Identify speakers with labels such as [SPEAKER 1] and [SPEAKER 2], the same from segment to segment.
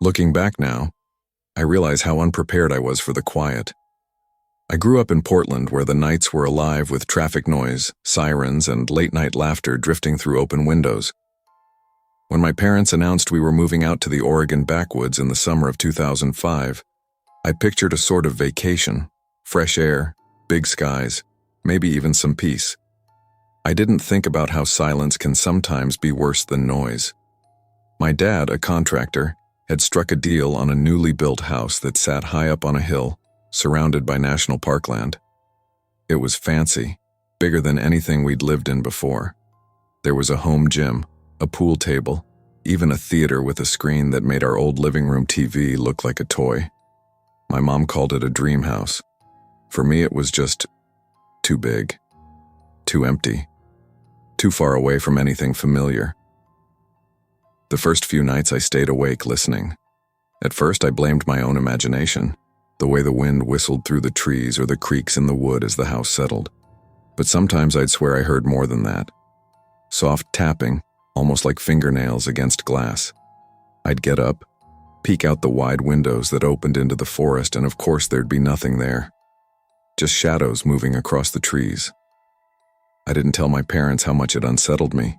[SPEAKER 1] Looking back now, I realize how unprepared I was for the quiet. I grew up in Portland where the nights were alive with traffic noise, sirens, and late-night laughter drifting through open windows. When my parents announced we were moving out to the Oregon backwoods in the summer of 2005, I pictured a sort of vacation, fresh air, big skies, maybe even some peace. I didn't think about how silence can sometimes be worse than noise. My dad, a contractor, had struck a deal on a newly built house that sat high up on a hill, surrounded by national parkland. It was fancy, bigger than anything we'd lived in before. There was a home gym, a pool table, even a theater with a screen that made our old living room TV look like a toy. My mom called it a dream house. For me, it was just too big, too empty, too far away from anything familiar. The first few nights I stayed awake listening. At first I blamed my own imagination, the way the wind whistled through the trees or the creaks in the wood as the house settled. But sometimes I'd swear I heard more than that. Soft tapping, almost like fingernails against glass. I'd get up, peek out the wide windows that opened into the forest, and of course there'd be nothing there. Just shadows moving across the trees. I didn't tell my parents how much it unsettled me.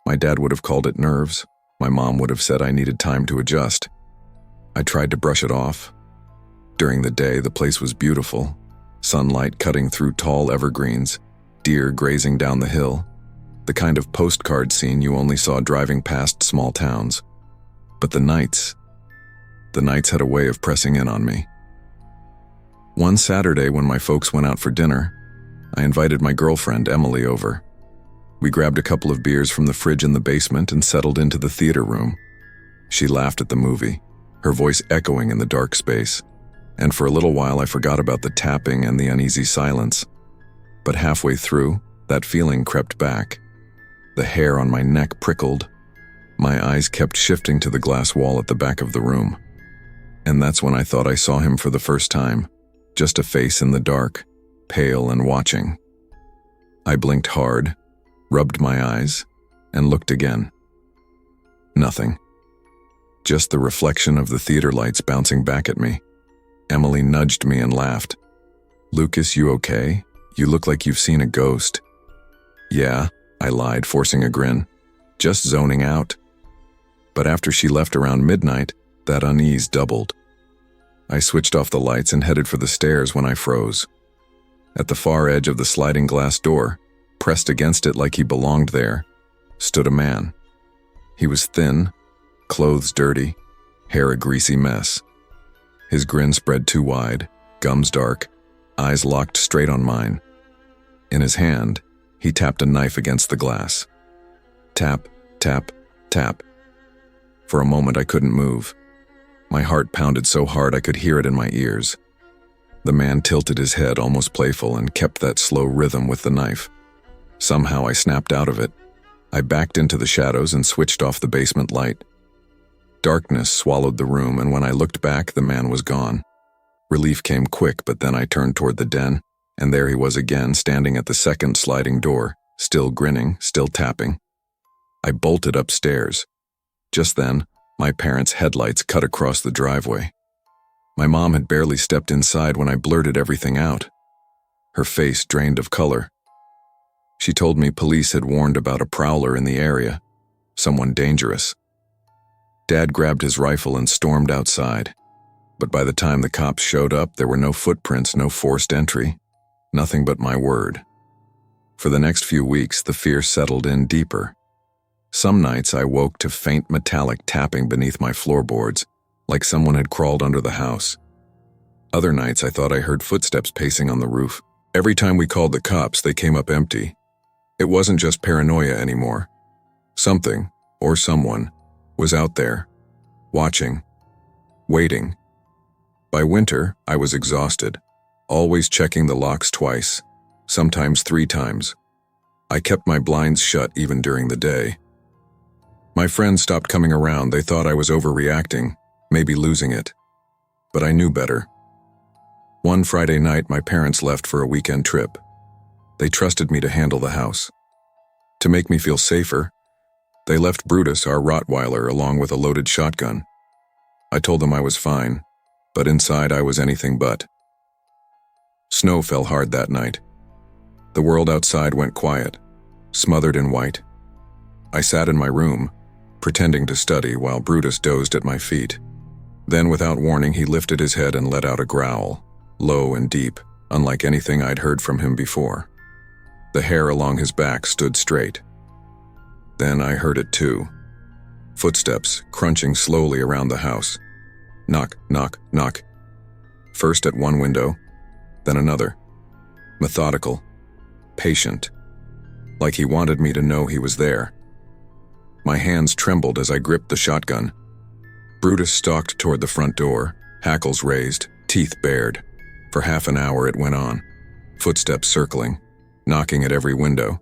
[SPEAKER 1] My dad would have called it nerves. My mom would have said I needed time to adjust. I tried to brush it off. During the day, the place was beautiful. Sunlight cutting through tall evergreens, deer grazing down the hill, the kind of postcard scene you only saw driving past small towns. But the nights had a way of pressing in on me. One Saturday when my folks went out for dinner, I invited my girlfriend, Emily, over. We grabbed a couple of beers from the fridge in the basement and settled into the theater room. She laughed at the movie, her voice echoing in the dark space. And for a little while I forgot about the tapping and the uneasy silence. But halfway through, that feeling crept back. The hair on my neck prickled. My eyes kept shifting to the glass wall at the back of the room. And that's when I thought I saw him for the first time, just a face in the dark, pale and watching. I blinked hard, rubbed my eyes, and looked again. Nothing. Just the reflection of the theater lights bouncing back at me. Emily nudged me and laughed. "Lucas, you okay? You look like you've seen a ghost." "Yeah," I lied, forcing a grin. "Just zoning out." But after she left around midnight, that unease doubled. I switched off the lights and headed for the stairs when I froze. At the far edge of the sliding glass door, pressed against it like he belonged there, stood a man. He was thin, clothes dirty, hair a greasy mess. His grin spread too wide, gums dark, eyes locked straight on mine. In his hand, he tapped a knife against the glass. Tap, tap, tap. For a moment I couldn't move. My heart pounded so hard I could hear it in my ears. The man tilted his head, almost playful, and kept that slow rhythm with the knife. Somehow I snapped out of it. I backed into the shadows and switched off the basement light. Darkness swallowed the room, and when I looked back, the man was gone. Relief came quick, but then I turned toward the den, and there he was again, standing at the second sliding door, still grinning, still tapping. I bolted upstairs. Just then, my parents' headlights cut across the driveway. My mom had barely stepped inside when I blurted everything out. Her face drained of color. She told me police had warned about a prowler in the area, someone dangerous. Dad grabbed his rifle and stormed outside. But by the time the cops showed up, there were no footprints, no forced entry, nothing but my word. For the next few weeks, the fear settled in deeper. Some nights I woke to faint metallic tapping beneath my floorboards, like someone had crawled under the house. Other nights I thought I heard footsteps pacing on the roof. Every time we called the cops, they came up empty. It wasn't just paranoia anymore. Something, or someone, was out there, watching, waiting. By winter, I was exhausted, always checking the locks twice, sometimes 3 times. I kept my blinds shut even during the day. My friends stopped coming around. They thought I was overreacting, maybe losing it. But I knew better. One Friday night, my parents left for a weekend trip. They trusted me to handle the house. To make me feel safer, they left Brutus, our Rottweiler, along with a loaded shotgun. I told them I was fine, but inside I was anything but. Snow fell hard that night. The world outside went quiet, smothered in white. I sat in my room, pretending to study while Brutus dozed at my feet. Then, without warning, he lifted his head and let out a growl, low and deep, unlike anything I'd heard from him before. The hair along his back stood straight. Then I heard it too. Footsteps crunching slowly around the house. Knock, knock, knock. First at one window, then another. Methodical, patient, like he wanted me to know he was there. My hands trembled as I gripped the shotgun. Brutus stalked toward the front door, hackles raised, teeth bared. For half an hour it went on, footsteps circling, knocking at every window,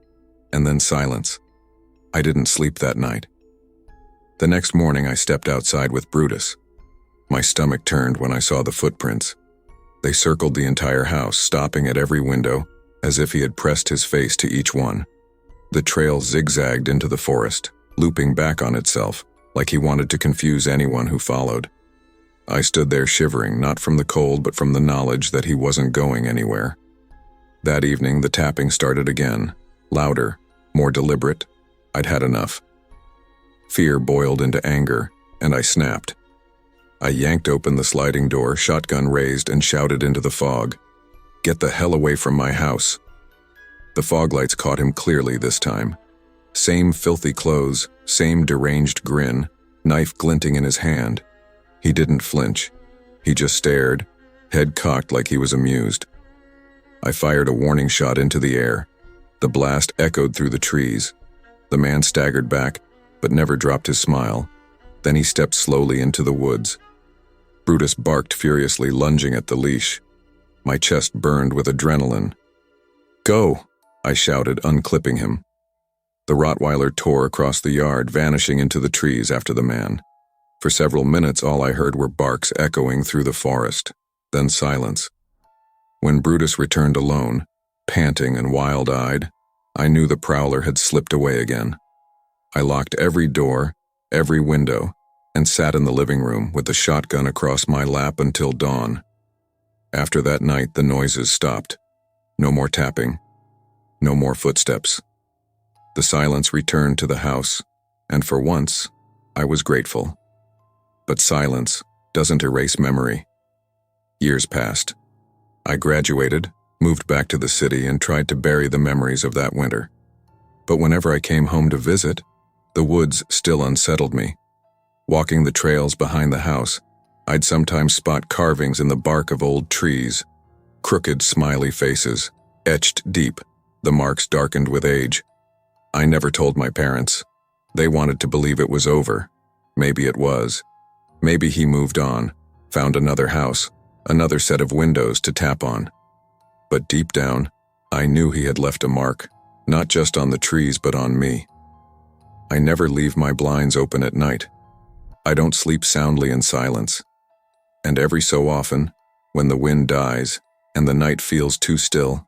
[SPEAKER 1] and then silence. I didn't sleep that night. The next morning I stepped outside with Brutus. My stomach turned when I saw the footprints. They circled the entire house, stopping at every window, as if he had pressed his face to each one. The trail zigzagged into the forest, looping back on itself, like he wanted to confuse anyone who followed. I stood there shivering, not from the cold but from the knowledge that he wasn't going anywhere. That evening the tapping started again, louder, more deliberate. I'd had enough. Fear boiled into anger, and I snapped. I yanked open the sliding door, shotgun raised, and shouted into the fog, "Get the hell away from my house." The fog lights caught him clearly this time. Same filthy clothes, same deranged grin, knife glinting in his hand. He didn't flinch. He just stared, head cocked like he was amused. I fired a warning shot into the air. The blast echoed through the trees. The man staggered back, but never dropped his smile. Then he stepped slowly into the woods. Brutus barked furiously, lunging at the leash. My chest burned with adrenaline. "Go!" I shouted, unclipping him. The Rottweiler tore across the yard, vanishing into the trees after the man. For several minutes all I heard were barks echoing through the forest, then silence. When Brutus returned alone, panting and wild-eyed, I knew the prowler had slipped away again. I locked every door, every window, and sat in the living room with the shotgun across my lap until dawn. After that night, the noises stopped. No more tapping. No more footsteps. The silence returned to the house, and for once, I was grateful. But silence doesn't erase memory. Years passed. I graduated, moved back to the city, and tried to bury the memories of that winter. But whenever I came home to visit, the woods still unsettled me. Walking the trails behind the house, I'd sometimes spot carvings in the bark of old trees, crooked, smiley faces, etched deep, the marks darkened with age. I never told my parents. They wanted to believe it was over. Maybe it was. Maybe he moved on, found another house, another set of windows to tap on. But deep down, I knew he had left a mark, not just on the trees but on me. I never leave my blinds open at night. I don't sleep soundly in silence. And every so often, when the wind dies and the night feels too still,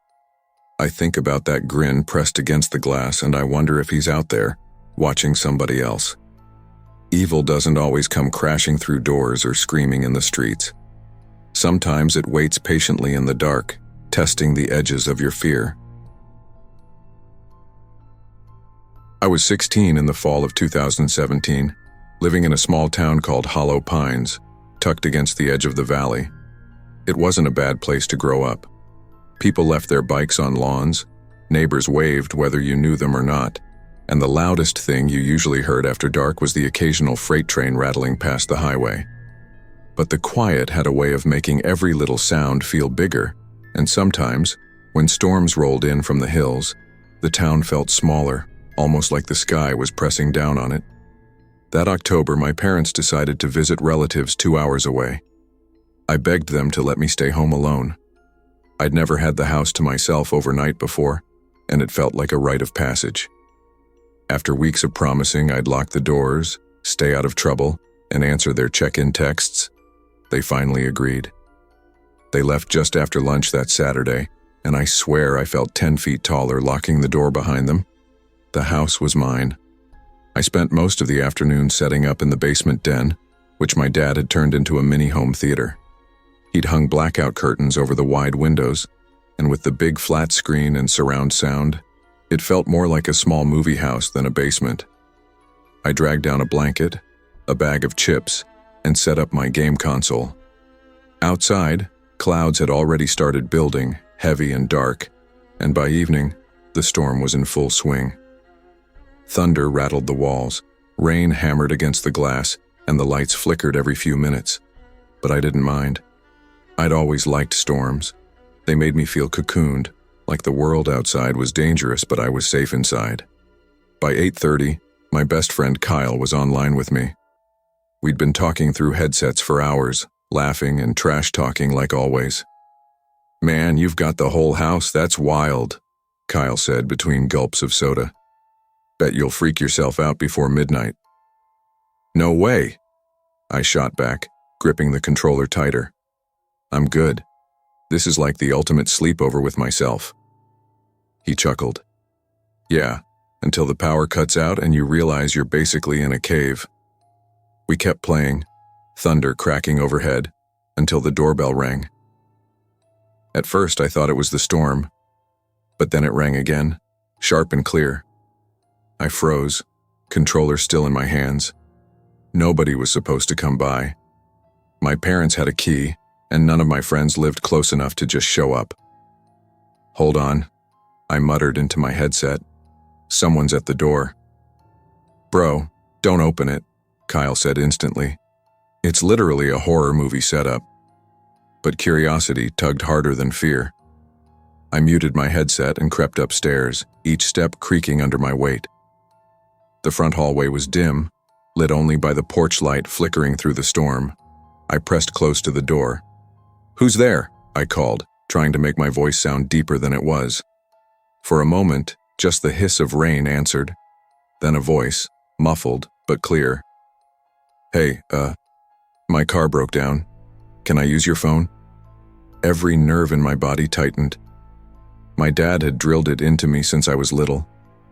[SPEAKER 1] I think about that grin pressed against the glass, and I wonder if he's out there, watching somebody else. Evil doesn't always come crashing through doors or screaming in the streets. Sometimes it waits patiently in the dark, testing the edges of your fear. I was 16 in the fall of 2017, living in a small town called Hollow Pines, tucked against the edge of the valley. It wasn't a bad place to grow up. People left their bikes on lawns, neighbors waved whether you knew them or not, and the loudest thing you usually heard after dark was the occasional freight train rattling past the highway. But the quiet had a way of making every little sound feel bigger, and sometimes, when storms rolled in from the hills, the town felt smaller, almost like the sky was pressing down on it. That October, my parents decided to visit relatives 2 hours away. I begged them to let me stay home alone. I'd never had the house to myself overnight before, and it felt like a rite of passage. After weeks of promising I'd lock the doors, stay out of trouble, and answer their check-in texts, they finally agreed. They left just after lunch that Saturday, and I swear I felt 10 feet taller locking the door behind them. The house was mine. I spent most of the afternoon setting up in the basement den, which my dad had turned into a mini home theater. He'd hung blackout curtains over the wide windows, and with the big flat screen and surround sound, it felt more like a small movie house than a basement. I dragged down a blanket, a bag of chips, and set up my game console. Outside, clouds had already started building, heavy and dark, and by evening, the storm was in full swing. Thunder rattled the walls, rain hammered against the glass, and the lights flickered every few minutes. But I didn't mind. I'd always liked storms. They made me feel cocooned, like the world outside was dangerous but I was safe inside. By 8:30, my best friend Kyle was online with me. We'd been talking through headsets for hours, laughing and trash-talking like always. "Man, you've got the whole house, that's wild," Kyle said between gulps of soda. "Bet you'll freak yourself out before midnight." "No way," I shot back, gripping the controller tighter. "I'm good. This is like the ultimate sleepover with myself." He chuckled. "Yeah, until the power cuts out and you realize you're basically in a cave." We kept playing, thunder cracking overhead, until the doorbell rang. At first I thought it was the storm, but then it rang again, sharp and clear. I froze, controller still in my hands. Nobody was supposed to come by. My parents had a key, and none of my friends lived close enough to just show up. "Hold on," I muttered into my headset. "Someone's at the door." "Bro, don't open it," Kyle said instantly. "It's literally a horror movie setup." But curiosity tugged harder than fear. I muted my headset and crept upstairs, each step creaking under my weight. The front hallway was dim, lit only by the porch light flickering through the storm. I pressed close to the door. "Who's there?" I called, trying to make my voice sound deeper than it was. For a moment, just the hiss of rain answered. Then a voice, muffled but clear. "Hey, my car broke down. Can I use your phone?" Every nerve in my body tightened. My dad had drilled it into me since I was little.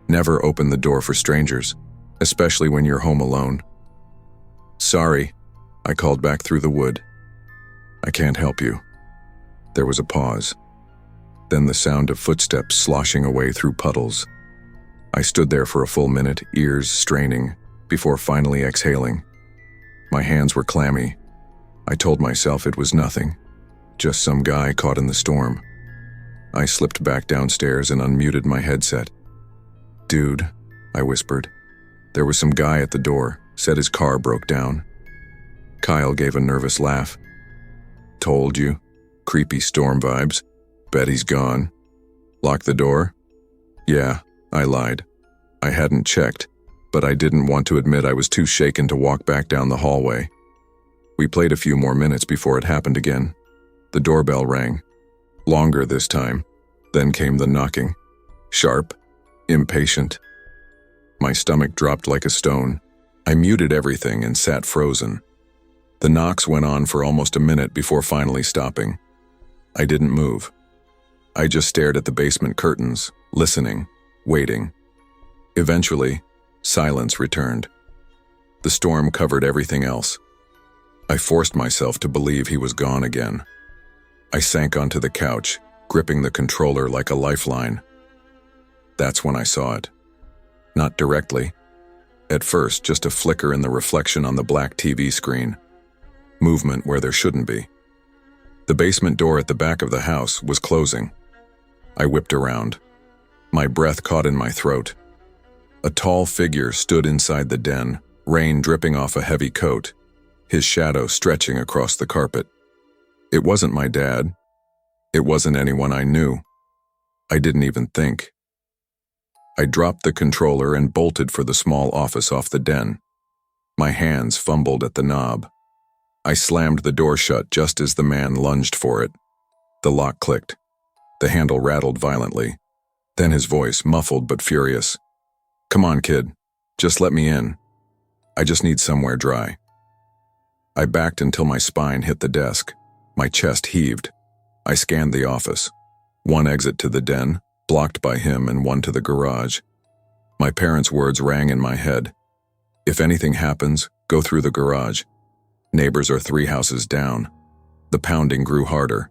[SPEAKER 1] Never open the door for strangers, especially when you're home alone. "Sorry," I called back through the wood. "I can't help you." There was a pause. Then the sound of footsteps sloshing away through puddles. I stood there for a full minute, ears straining, before finally exhaling. My hands were clammy. I told myself it was nothing, just some guy caught in the storm. I slipped back downstairs and unmuted my headset. "Dude," I whispered. "There was some guy at the door, said his car broke down." Kyle gave a nervous laugh. "Told you. Creepy storm vibes. Bet he's gone." "Lock the door?" "Yeah," I lied. I hadn't checked, but I didn't want to admit I was too shaken to walk back down the hallway. We played a few more minutes before it happened again. The doorbell rang. Longer this time. Then came the knocking. Sharp, impatient. My stomach dropped like a stone. I muted everything and sat frozen. The knocks went on for almost a minute before finally stopping. I didn't move. I just stared at the basement curtains, listening, waiting. Eventually, silence returned. The storm covered everything else. I forced myself to believe he was gone again. I sank onto the couch, gripping the controller like a lifeline. That's when I saw it. Not directly. At first, just a flicker in the reflection on the black TV screen. Movement where there shouldn't be. The basement door at the back of the house was closing. I whipped around. My breath caught in my throat. A tall figure stood inside the den, rain dripping off a heavy coat, his shadow stretching across the carpet. It wasn't my dad. It wasn't anyone I knew. I didn't even think. I dropped the controller and bolted for the small office off the den. My hands fumbled at the knob. I slammed the door shut just as the man lunged for it. The lock clicked. The handle rattled violently. Then his voice, muffled but furious. "Come on, kid. Just let me in. I just need somewhere dry." I backed until my spine hit the desk. My chest heaved. I scanned the office. One exit to the den, blocked by him, and one to the garage. My parents' words rang in my head. "If anything happens, go through the garage. Neighbors are 3 houses down. The pounding grew harder.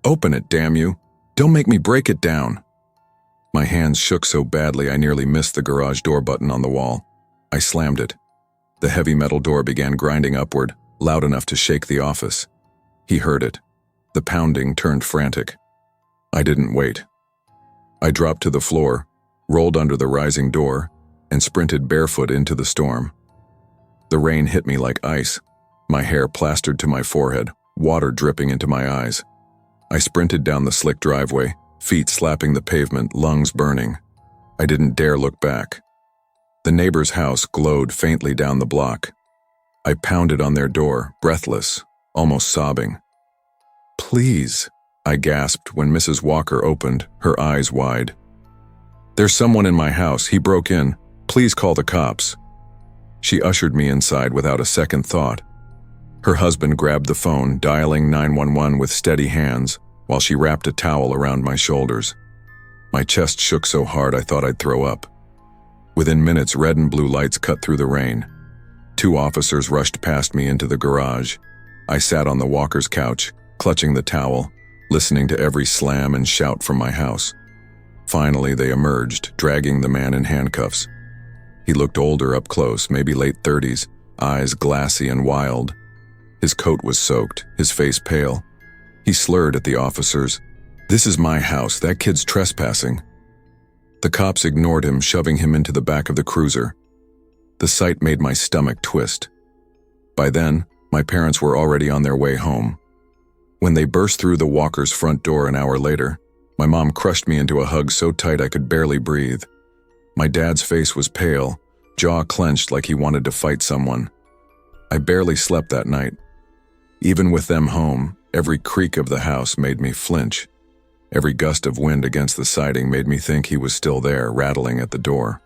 [SPEAKER 1] "Open it, damn you! Don't make me break it down!" My hands shook so badly I nearly missed the garage door button on the wall. I slammed it. The heavy metal door began grinding upward, loud enough to shake the office. He heard it. The pounding turned frantic. I didn't wait. I dropped to the floor, rolled under the rising door, and sprinted barefoot into the storm. The rain hit me like ice, my hair plastered to my forehead, water dripping into my eyes. I sprinted down the slick driveway, feet slapping the pavement, lungs burning. I didn't dare look back. The neighbor's house glowed faintly down the block. I pounded on their door, breathless, almost sobbing. "Please," I gasped when Mrs. Walker opened, her eyes wide. "There's someone in my house. He broke in. Please call the cops." She ushered me inside without a second thought. Her husband grabbed the phone, dialing 911 with steady hands, while she wrapped a towel around my shoulders. My chest shook so hard I thought I'd throw up. Within minutes, red and blue lights cut through the rain. 2 officers rushed past me into the garage. I sat on the Walker's couch, clutching the towel, listening to every slam and shout from my house. Finally, they emerged, dragging the man in handcuffs. He looked older up close, maybe late 30s, eyes glassy and wild. His coat was soaked, his face pale. He slurred at the officers. "This is my house. That kid's trespassing." The cops ignored him, shoving him into the back of the cruiser. The sight made my stomach twist. By then, my parents were already on their way home. When they burst through the Walker's front door an hour later, my mom crushed me into a hug so tight I could barely breathe. My dad's face was pale, jaw clenched like he wanted to fight someone. I barely slept that night. Even with them home, every creak of the house made me flinch. Every gust of wind against the siding made me think he was still there, rattling at the door.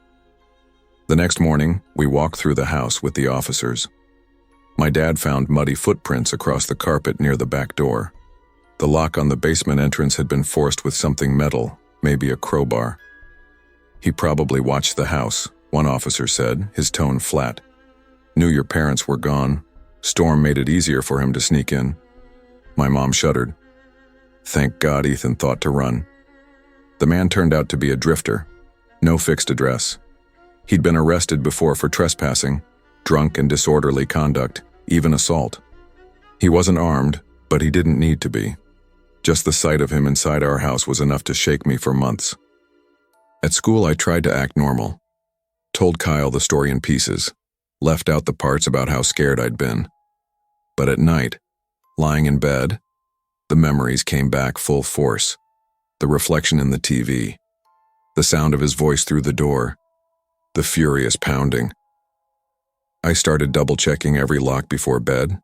[SPEAKER 1] The next morning, we walked through the house with the officers. My dad found muddy footprints across the carpet near the back door. The lock on the basement entrance had been forced with something metal, maybe a crowbar. "He probably watched the house," one officer said, his tone flat. "Knew your parents were gone. Storm made it easier for him to sneak in." My mom shuddered. Thank God Ethan thought to run. The man turned out to be a drifter. No fixed address. He'd been arrested before for trespassing, drunk and disorderly conduct, even assault. He wasn't armed, but he didn't need to be. Just the sight of him inside our house was enough to shake me for months. At school, I tried to act normal. Told Kyle the story in pieces, left out the parts about how scared I'd been. But at night, lying in bed, the memories came back full force. The reflection in the TV, the sound of his voice through the door, the furious pounding. I started double-checking every lock before bed,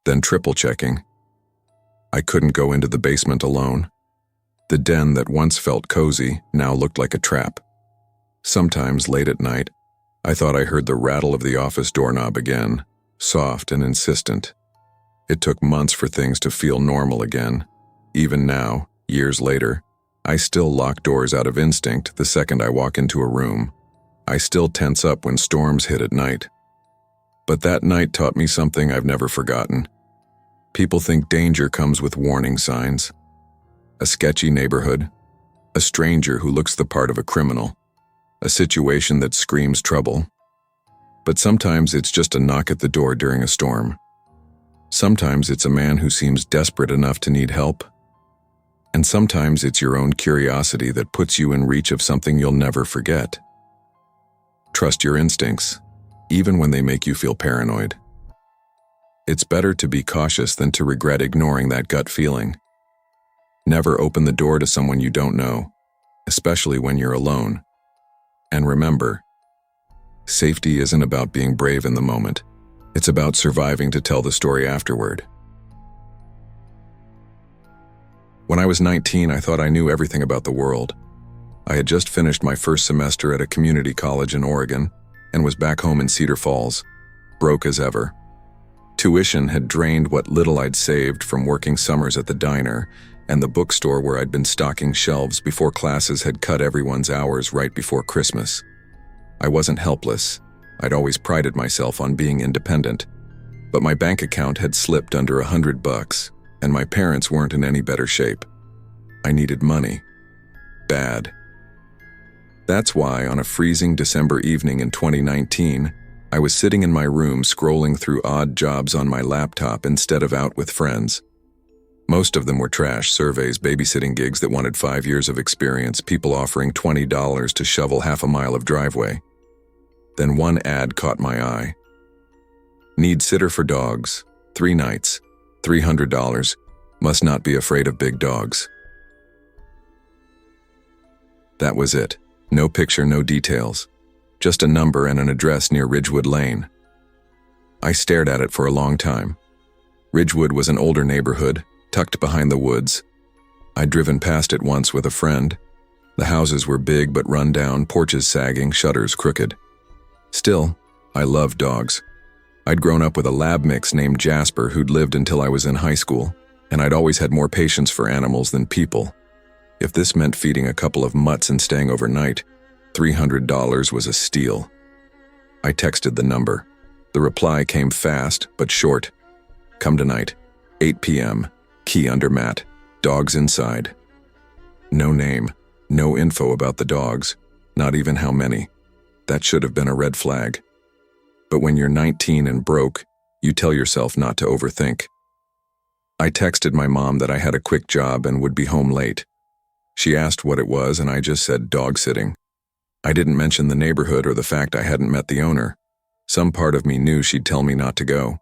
[SPEAKER 1] then triple-checking. I couldn't go into the basement alone. The den that once felt cozy now looked like a trap. Sometimes, late at night, I thought I heard the rattle of the office doorknob again, soft and insistent. It took months for things to feel normal again. Even now, years later, I still lock doors out of instinct the second I walk into a room. I still tense up when storms hit at night. But that night taught me something I've never forgotten. People think danger comes with warning signs. A sketchy neighborhood, a stranger who looks the part of a criminal, a situation that screams trouble. But sometimes it's just a knock at the door during a storm. Sometimes it's a man who seems desperate enough to need help. And sometimes it's your own curiosity that puts you in reach of something you'll never forget. Trust your instincts, even when they make you feel paranoid. It's better to be cautious than to regret ignoring that gut feeling. Never open the door to someone you don't know, especially when you're alone. And remember, safety isn't about being brave in the moment. It's about surviving to tell the story afterward. When I was 19, I thought I knew everything about the world. I had just finished my first semester at a community college in Oregon and was back home in Cedar Falls, broke as ever. Tuition had drained what little I'd saved from working summers at the diner and the bookstore where I'd been stocking shelves before classes had cut everyone's hours right before Christmas. I wasn't helpless. I'd always prided myself on being independent. But my bank account had slipped under $100, and my parents weren't in any better shape. I needed money. Bad. That's why, on a freezing December evening in 2019, I was sitting in my room scrolling through odd jobs on my laptop instead of out with friends. Most of them were trash surveys, babysitting gigs that wanted 5 years of experience, people offering $20 to shovel half a mile of driveway. Then one ad caught my eye. Need sitter for dogs, 3 nights, $300, must not be afraid of big dogs. That was it. No picture, no details. Just a number and an address near Ridgewood Lane. I stared at it for a long time. Ridgewood was an older neighborhood, tucked behind the woods. I'd driven past it once with a friend. The houses were big but run down, porches sagging, shutters crooked. Still, I loved dogs. I'd grown up with a lab mix named Jasper who'd lived until I was in high school, and I'd always had more patience for animals than people. If this meant feeding a couple of mutts and staying overnight, $300 was a steal. I texted the number. The reply came fast but short. Come tonight, 8 p.m., key under mat, dogs inside. No name, no info about the dogs, not even how many. That should have been a red flag. But when you're 19 and broke, you tell yourself not to overthink. I texted my mom that I had a quick job and would be home late. She asked what it was, and I just said dog sitting. I didn't mention the neighborhood or the fact I hadn't met the owner. Some part of me knew she'd tell me not to go.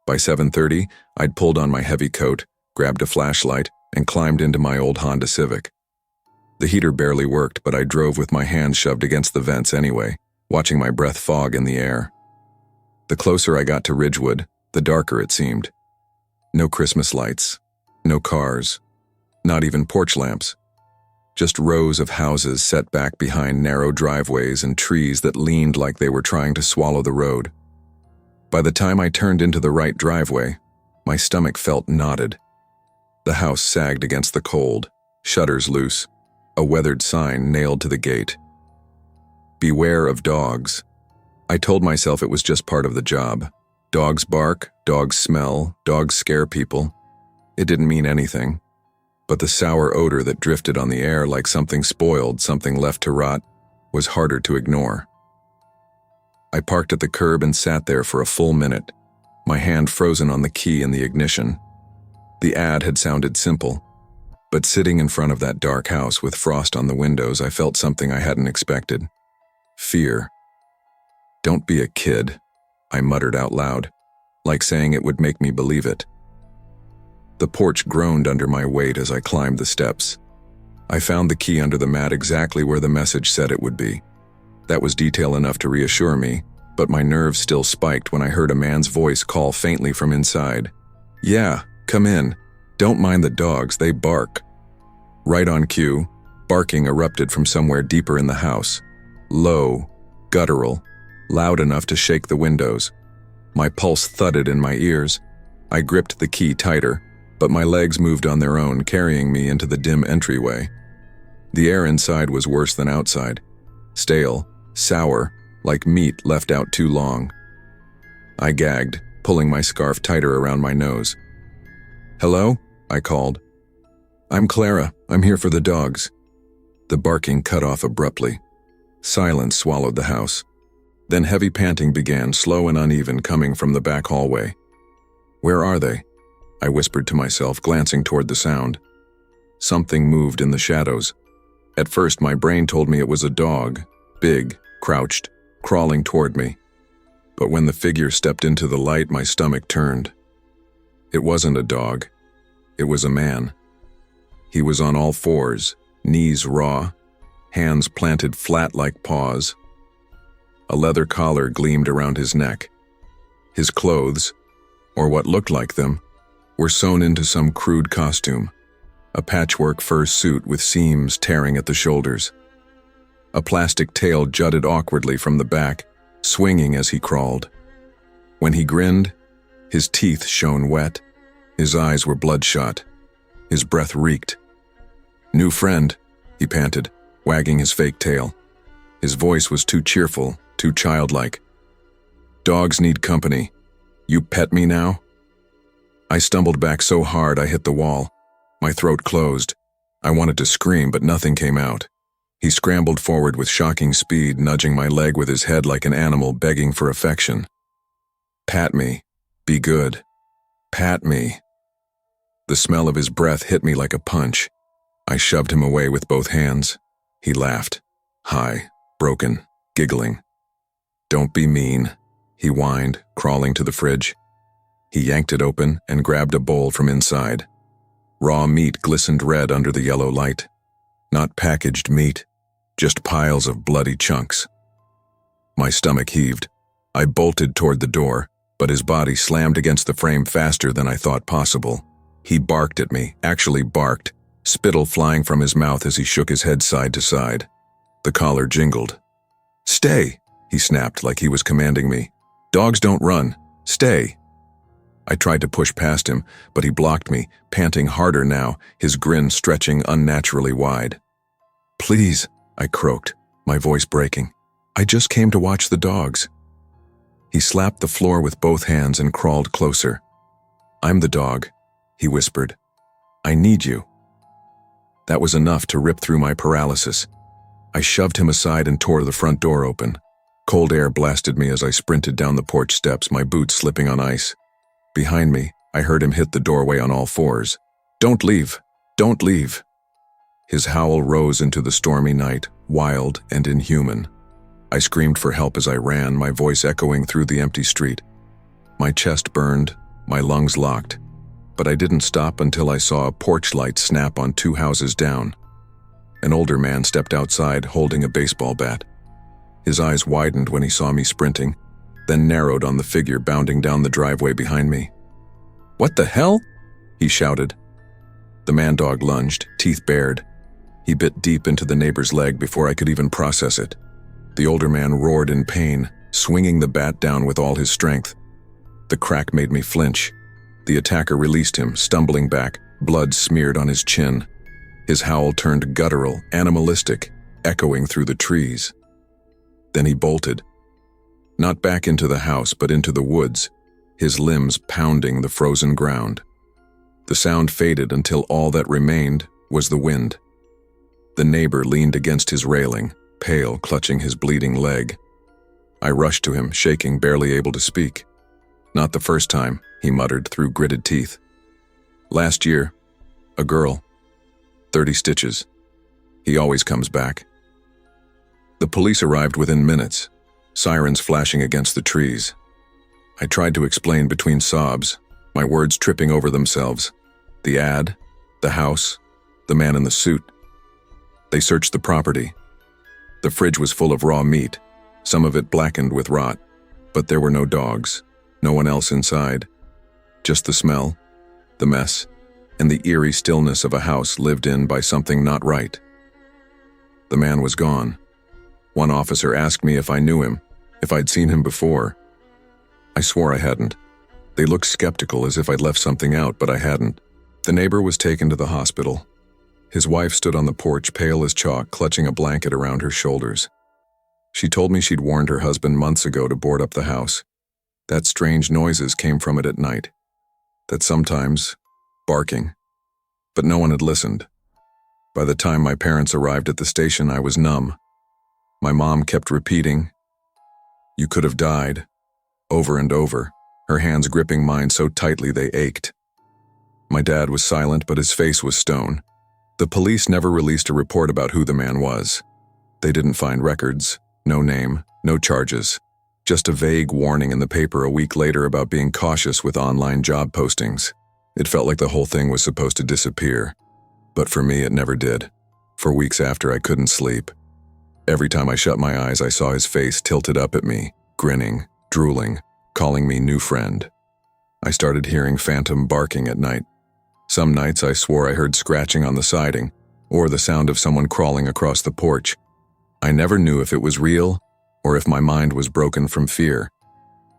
[SPEAKER 1] By 7:30, I'd pulled on my heavy coat, grabbed a flashlight, and climbed into my old Honda Civic. The heater barely worked, but I drove with my hands shoved against the vents anyway, watching my breath fog in the air. The closer I got to Ridgewood, the darker it seemed. No Christmas lights, no cars, not even porch lamps. Just rows of houses set back behind narrow driveways and trees that leaned like they were trying to swallow the road. By the time I turned into the right driveway, my stomach felt knotted. The house sagged against the cold, shutters loose, a weathered sign nailed to the gate. Beware of dogs. I told myself it was just part of the job. Dogs bark, dogs smell, dogs scare people. It didn't mean anything. But the sour odor that drifted on the air like something spoiled, something left to rot, was harder to ignore. I parked at the curb and sat there for a full minute, my hand frozen on the key in the ignition. The ad had sounded simple, but sitting in front of that dark house with frost on the windows, I felt something I hadn't expected. Fear. Don't be a kid, I muttered out loud, like saying it would make me believe it. The porch groaned under my weight as I climbed the steps. I found the key under the mat exactly where the message said it would be. That was detail enough to reassure me, but my nerves still spiked when I heard a man's voice call faintly from inside. Yeah, come in. Don't mind the dogs, they bark. Right on cue, barking erupted from somewhere deeper in the house. Low, guttural, loud enough to shake the windows. My pulse thudded in my ears. I gripped the key tighter, but my legs moved on their own, carrying me into the dim entryway. The air inside was worse than outside. Stale, sour, like meat left out too long. I gagged, pulling my scarf tighter around my nose. Hello? I called. I'm Clara. I'm here for the dogs. The barking cut off abruptly. Silence swallowed the house. Then heavy panting began, slow and uneven, coming from the back hallway. Where are they? I whispered to myself, glancing toward the sound. Something moved in the shadows. At first, my brain told me it was a dog, big, crouched, crawling toward me. But when the figure stepped into the light, my stomach turned. It wasn't a dog. It was a man. He was on all fours, knees raw, hands planted flat like paws. A leather collar gleamed around his neck. His clothes, or what looked like them, were sewn into some crude costume, a patchwork fur suit with seams tearing at the shoulders. A plastic tail jutted awkwardly from the back, swinging as he crawled. When he grinned, his teeth shone wet, his eyes were bloodshot, his breath reeked. New friend, he panted, wagging his fake tail. His voice was too cheerful, too childlike. Dogs need company. You pet me now?" I stumbled back so hard I hit the wall. My throat closed. I wanted to scream, but nothing came out. He scrambled forward with shocking speed, nudging my leg with his head like an animal begging for affection. "Pat me. Be good. Pat me." The smell of his breath hit me like a punch. I shoved him away with both hands. He laughed, high, broken, giggling. "Don't be mean," he whined, crawling to the fridge. He yanked it open and grabbed a bowl from inside. Raw meat glistened red under the yellow light. Not packaged meat, just piles of bloody chunks. My stomach heaved. I bolted toward the door, but his body slammed against the frame faster than I thought possible. He barked at me, actually barked, spittle flying from his mouth as he shook his head side to side. The collar jingled. "Stay," he snapped like he was commanding me. "Dogs don't run. Stay." I tried to push past him, but he blocked me, panting harder now, his grin stretching unnaturally wide. "Please," I croaked, my voice breaking. "I just came to watch the dogs." He slapped the floor with both hands and crawled closer. "I'm the dog," he whispered. "I need you." That was enough to rip through my paralysis. I shoved him aside and tore the front door open. Cold air blasted me as I sprinted down the porch steps, my boots slipping on ice. Behind me, I heard him hit the doorway on all fours. "Don't leave! Don't leave!" His howl rose into the stormy night, wild and inhuman. I screamed for help as I ran, my voice echoing through the empty street. My chest burned, my lungs locked, but I didn't stop until I saw a porch light snap on 2 houses down. An older man stepped outside, holding a baseball bat. His eyes widened when he saw me sprinting, then narrowed on the figure bounding down the driveway behind me. "What the hell?" he shouted. The man-dog lunged, teeth bared. He bit deep into the neighbor's leg before I could even process it. The older man roared in pain, swinging the bat down with all his strength. The crack made me flinch. The attacker released him, stumbling back, blood smeared on his chin. His howl turned guttural, animalistic, echoing through the trees. Then he bolted. Not back into the house, but into the woods, his limbs pounding the frozen ground. The sound faded until all that remained was the wind. The neighbor leaned against his railing, pale, clutching his bleeding leg. I rushed to him, shaking, barely able to speak. "Not the first time," he muttered through gritted teeth. "Last year, a girl. 30 stitches. He always comes back." The police arrived within minutes, sirens flashing against the trees. I tried to explain between sobs, my words tripping over themselves. The ad, the house, the man in the suit. They searched the property. The fridge was full of raw meat, some of it blackened with rot, but there were no dogs, no one else inside. Just the smell, the mess, and the eerie stillness of a house lived in by something not right. The man was gone. One officer asked me if I knew him, if I'd seen him before. I swore I hadn't. They looked skeptical, as if I'd left something out, but I hadn't. The neighbor was taken to the hospital. His wife stood on the porch, pale as chalk, clutching a blanket around her shoulders. She told me she'd warned her husband months ago to board up the house. That strange noises came from it at night. That sometimes, barking. But no one had listened. By the time my parents arrived at the station, I was numb. My mom kept repeating, "You could have died," over and over, her hands gripping mine so tightly they ached. My dad was silent, but his face was stone. The police never released a report about who the man was. They didn't find records, no name, no charges. Just a vague warning in the paper a week later about being cautious with online job postings. It felt like the whole thing was supposed to disappear. But for me, it never did. For weeks after, I couldn't sleep. Every time I shut my eyes, I saw his face tilted up at me, grinning, drooling, calling me new friend. I started hearing phantom barking at night. Some nights I swore I heard scratching on the siding, or the sound of someone crawling across the porch. I never knew if it was real, or if my mind was broken from fear.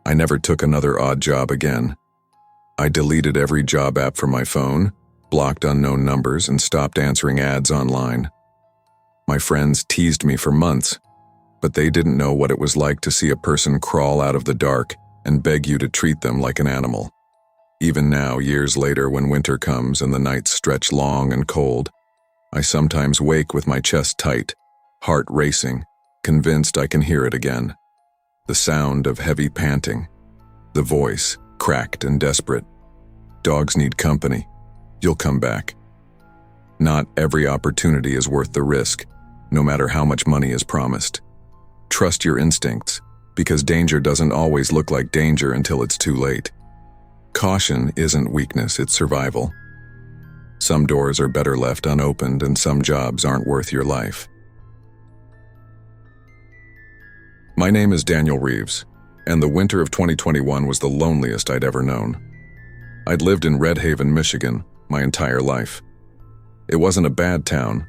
[SPEAKER 1] I never took another odd job again. I deleted every job app from my phone, blocked unknown numbers, and stopped answering ads online. My friends teased me for months, but they didn't know what it was like to see a person crawl out of the dark and beg you to treat them like an animal. Even now, years later, when winter comes and the nights stretch long and cold, I sometimes wake with my chest tight, heart racing, convinced I can hear it again. The sound of heavy panting, the voice, cracked and desperate. Dogs need company. You'll come back. Not every opportunity is worth the risk, no matter how much money is promised. Trust your instincts, because danger doesn't always look like danger until it's too late. Caution isn't weakness, it's survival. Some doors are better left unopened, and some jobs aren't worth your life. My name is Daniel Reeves, and the winter of 2021 was the loneliest I'd ever known. I'd lived in Red Haven, Michigan, my entire life. It wasn't a bad town.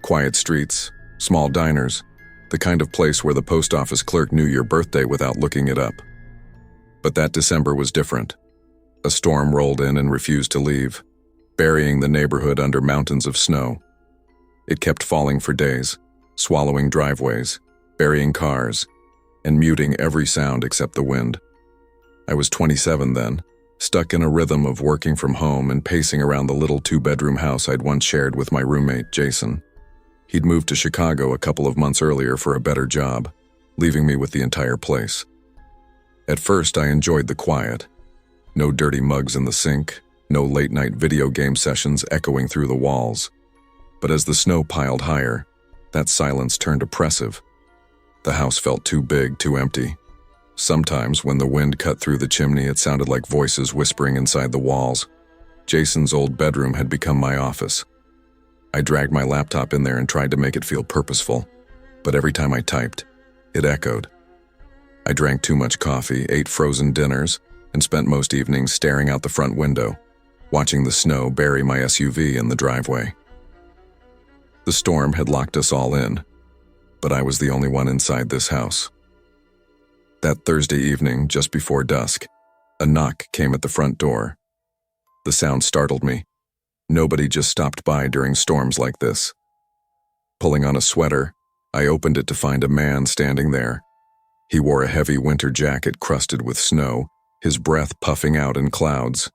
[SPEAKER 1] Quiet streets, small diners, the kind of place where the post office clerk knew your birthday without looking it up. But that December was different. A storm rolled in and refused to leave, burying the neighborhood under mountains of snow. It kept falling for days, swallowing driveways, burying cars, and muting every sound except the wind. I was 27 then, stuck in a rhythm of working from home and pacing around the little two-bedroom house I'd once shared with my roommate, Jason. He'd moved to Chicago a couple of months earlier for a better job, leaving me with the entire place. At first, I enjoyed the quiet. No dirty mugs in the sink, no late-night video game sessions echoing through the walls. But as the snow piled higher, that silence turned oppressive. The house felt too big, too empty. Sometimes, when the wind cut through the chimney, it sounded like voices whispering inside the walls. Jason's old bedroom had become my office. I dragged my laptop in there and tried to make it feel purposeful, but every time I typed, it echoed. I drank too much coffee, ate frozen dinners, and spent most evenings staring out the front window, watching the snow bury my SUV in the driveway. The storm had locked us all in, but I was the only one inside this house. That Thursday evening, just before dusk, a knock came at the front door. The sound startled me. Nobody just stopped by during storms like this. Pulling on a sweater, I opened it to find a man standing there. He wore a heavy winter jacket crusted with snow, his breath puffing out in clouds.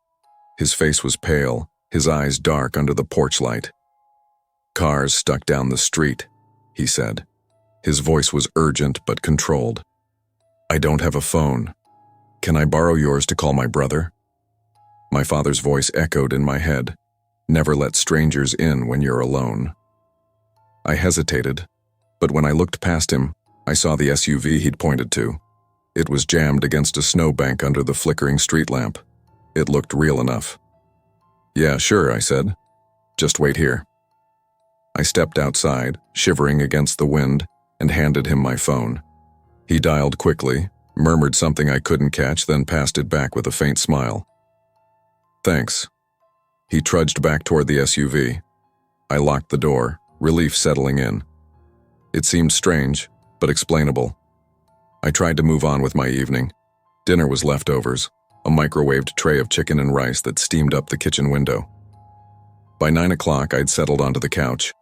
[SPEAKER 1] His face was pale, his eyes dark under the porch light. "Cars stuck down the street," he said. His voice was urgent but controlled. "I don't have a phone. Can I borrow yours to call my brother?" My father's voice echoed in my head. Never let strangers in when you're alone. I hesitated, but when I looked past him, I saw the SUV he'd pointed to. It was jammed against a snowbank under the flickering street lamp. It looked real enough. "Yeah, sure," I said. "Just wait here." I stepped outside, shivering against the wind, and handed him my phone. He dialed quickly, murmured something I couldn't catch, then passed it back with a faint smile. "Thanks." He trudged back toward the SUV. I locked the door, relief settling in. It seemed strange, but explainable. I tried to move on with my evening. Dinner was leftovers, a microwaved tray of chicken and rice that steamed up the kitchen window. By 9 o'clock, I'd settled onto the couch,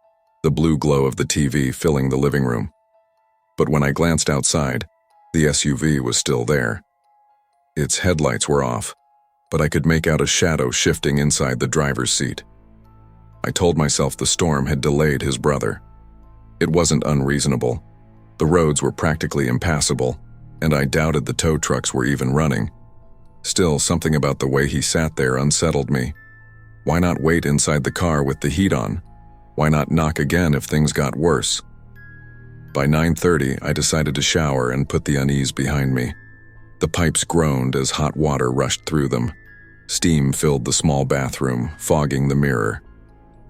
[SPEAKER 1] the blue glow of the TV filling the living room. But when I glanced outside, the SUV was still there. Its headlights were off, but I could make out a shadow shifting inside the driver's seat. I told myself the storm had delayed his brother. It wasn't unreasonable. The roads were practically impassable, and I doubted the tow trucks were even running. Still, something about the way he sat there unsettled me. Why not wait inside the car with the heat on? Why not knock again if things got worse? By 9:30, I decided to shower and put the unease behind me. The pipes groaned as hot water rushed through them. Steam filled the small bathroom, fogging the mirror.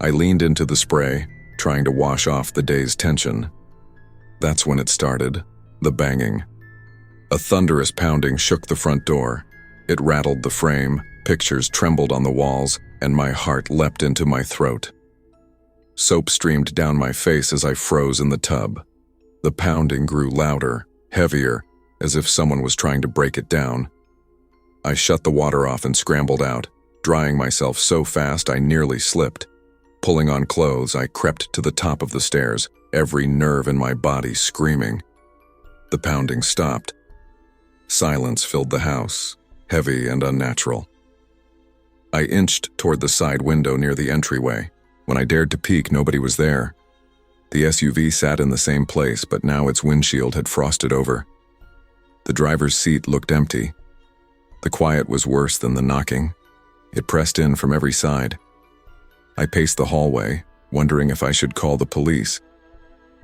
[SPEAKER 1] I leaned into the spray, trying to wash off the day's tension. That's when it started, the banging. A thunderous pounding shook the front door. It rattled the frame, pictures trembled on the walls, and my heart leapt into my throat. Soap streamed down my face as I froze in the tub. The pounding grew louder, heavier, as if someone was trying to break it down. I shut the water off and scrambled out, drying myself so fast I nearly slipped. Pulling on clothes, I crept to the top of the stairs, every nerve in my body screaming. The pounding stopped. Silence filled the house, heavy and unnatural. I inched toward the side window near the entryway. When I dared to peek, nobody was there. The SUV sat in the same place, but now its windshield had frosted over. The driver's seat looked empty. The quiet was worse than the knocking. It pressed in from every side. I paced the hallway, wondering if I should call the police.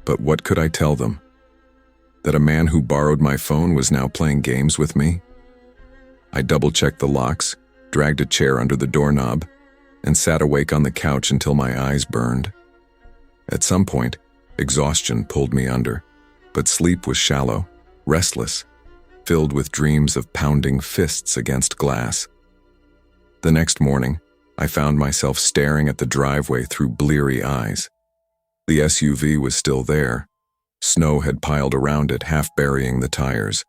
[SPEAKER 1] But what could I tell them? That a man who borrowed my phone was now playing games with me? I double-checked the locks, dragged a chair under the doorknob, and sat awake on the couch until my eyes burned. At some point, exhaustion pulled me under, but sleep was shallow, restless, filled with dreams of pounding fists against glass. The next morning, I found myself staring at the driveway through bleary eyes. The SUV was still there. Snow had piled around it, half burying the tires.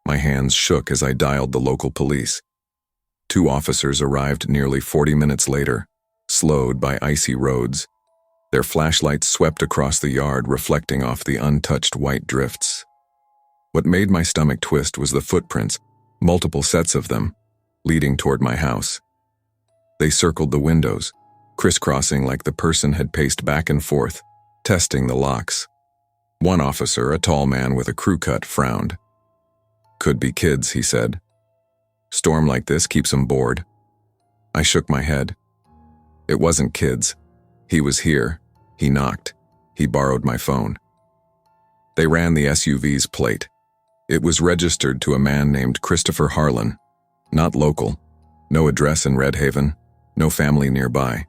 [SPEAKER 1] My hands shook as I dialed the local police. 2 officers arrived nearly 40 minutes later, slowed by icy roads. Their flashlights swept across the yard, reflecting off the untouched white drifts. What made my stomach twist was the footprints, multiple sets of them, leading toward my house. They circled the windows, crisscrossing like the person had paced back and forth, testing the locks. One officer, a tall man with a crew cut, frowned. "Could be kids," he said. "Storm like this keeps 'em bored." I shook my head. It wasn't kids. He was here. He knocked. He borrowed my phone. They ran the SUV's plate. It was registered to a man named Christopher Harlan. Not local. No address in Red Haven. No family nearby.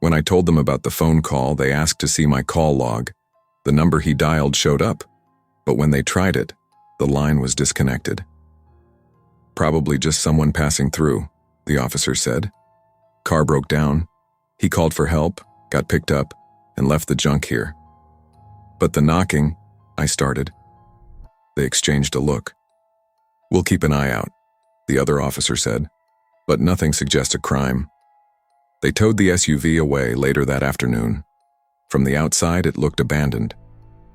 [SPEAKER 1] When I told them about the phone call, they asked to see my call log. The number he dialed showed up, but when they tried it, the line was disconnected. "Probably just someone passing through," the officer said. "Car broke down. He called for help, got picked up, and left the junk here." "But the knocking," I started. They exchanged a look. "We'll keep an eye out," the other officer said, "but nothing suggests a crime." They towed the SUV away later that afternoon. From the outside, it looked abandoned,